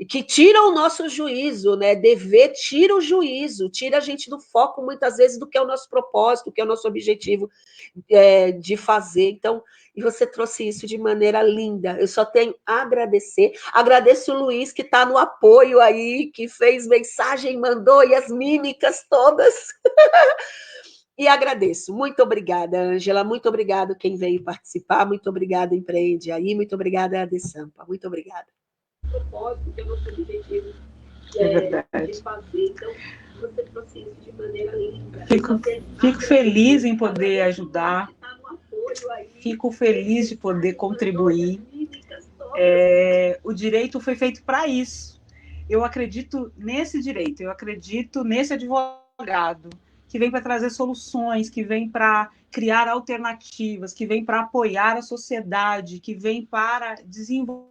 que tiram o nosso juízo, né? Dever tira o juízo, tira a gente do foco, muitas vezes, do que é o nosso propósito, do que é o nosso objetivo de fazer. Então, e você trouxe isso de maneira linda. Eu só tenho a agradecer. Agradeço o Luiz, que está no apoio aí, que fez mensagem, mandou, e as mímicas todas. E agradeço. Muito obrigada, Ângela. Muito obrigada quem veio participar. Muito obrigada, Empreende aí. Muito obrigada, ADESAMPA. Muito obrigada. Propósito, que é o nosso objetivo de fazer. Então, você trouxe isso de maneira linda. Fico feliz em poder ajudar. Fico feliz de poder contribuir. O direito foi feito para isso. Eu acredito nesse direito, eu acredito nesse advogado que vem para trazer soluções, que vem para criar alternativas, que vem para apoiar a sociedade, que vem para desenvolver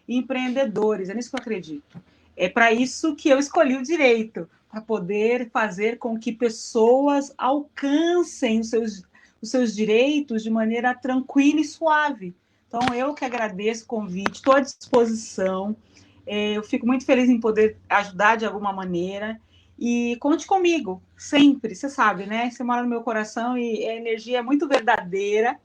empreendedores. É nisso que eu acredito. É para isso que eu escolhi o direito, para poder fazer com que pessoas alcancem os seus direitos de maneira tranquila e suave. Então, eu que agradeço o convite, estou à disposição. Eu fico muito feliz em poder ajudar de alguma maneira. E conte comigo, sempre, você sabe, né? Você mora no meu coração e a energia é muito verdadeira.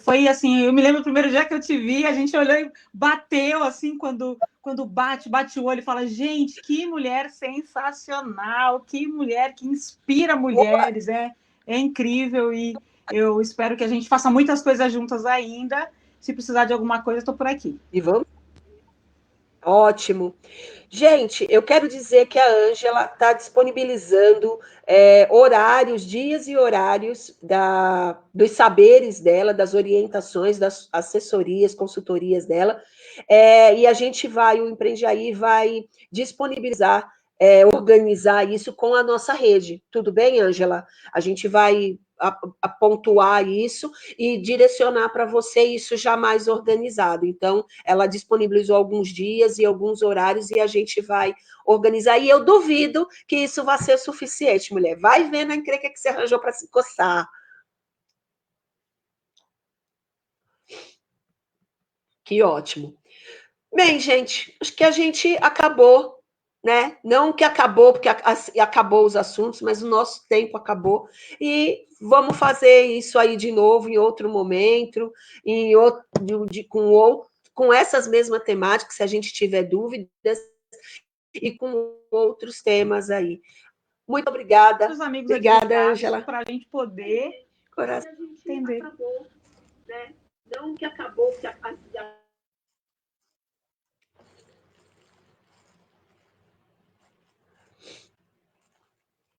Foi assim, eu me lembro o primeiro dia que eu te vi, a gente olhou e bateu, assim, quando bate o olho e fala, gente, que mulher sensacional, que mulher que inspira mulheres, é incrível, e eu espero que a gente faça muitas coisas juntas ainda. Se precisar de alguma coisa, estou por aqui. E vamos? Ótimo. Gente, eu quero dizer que a Ângela está disponibilizando horários, dias e horários dos saberes dela, das orientações, das assessorias, consultorias dela, e a gente o Empreendeaí vai disponibilizar, organizar isso com a nossa rede. Tudo bem, Ângela? A gente vai pontuar isso e direcionar para você isso já mais organizado. Então, ela disponibilizou alguns dias e alguns horários e a gente vai organizar. E eu duvido que isso vai ser suficiente, mulher. Vai vendo a encrenca que você arranjou para se coçar. Que ótimo. Bem, gente, acho que a gente acabou, né? Não que acabou, porque acabou os assuntos, mas o nosso tempo acabou. E vamos fazer isso aí de novo em outro momento, com essas mesmas temáticas, se a gente tiver dúvidas, e com outros temas aí. Muito obrigada. Os amigos, obrigada, Ângela. Para a gente poder entender. Acabou, né? Não que acabou, que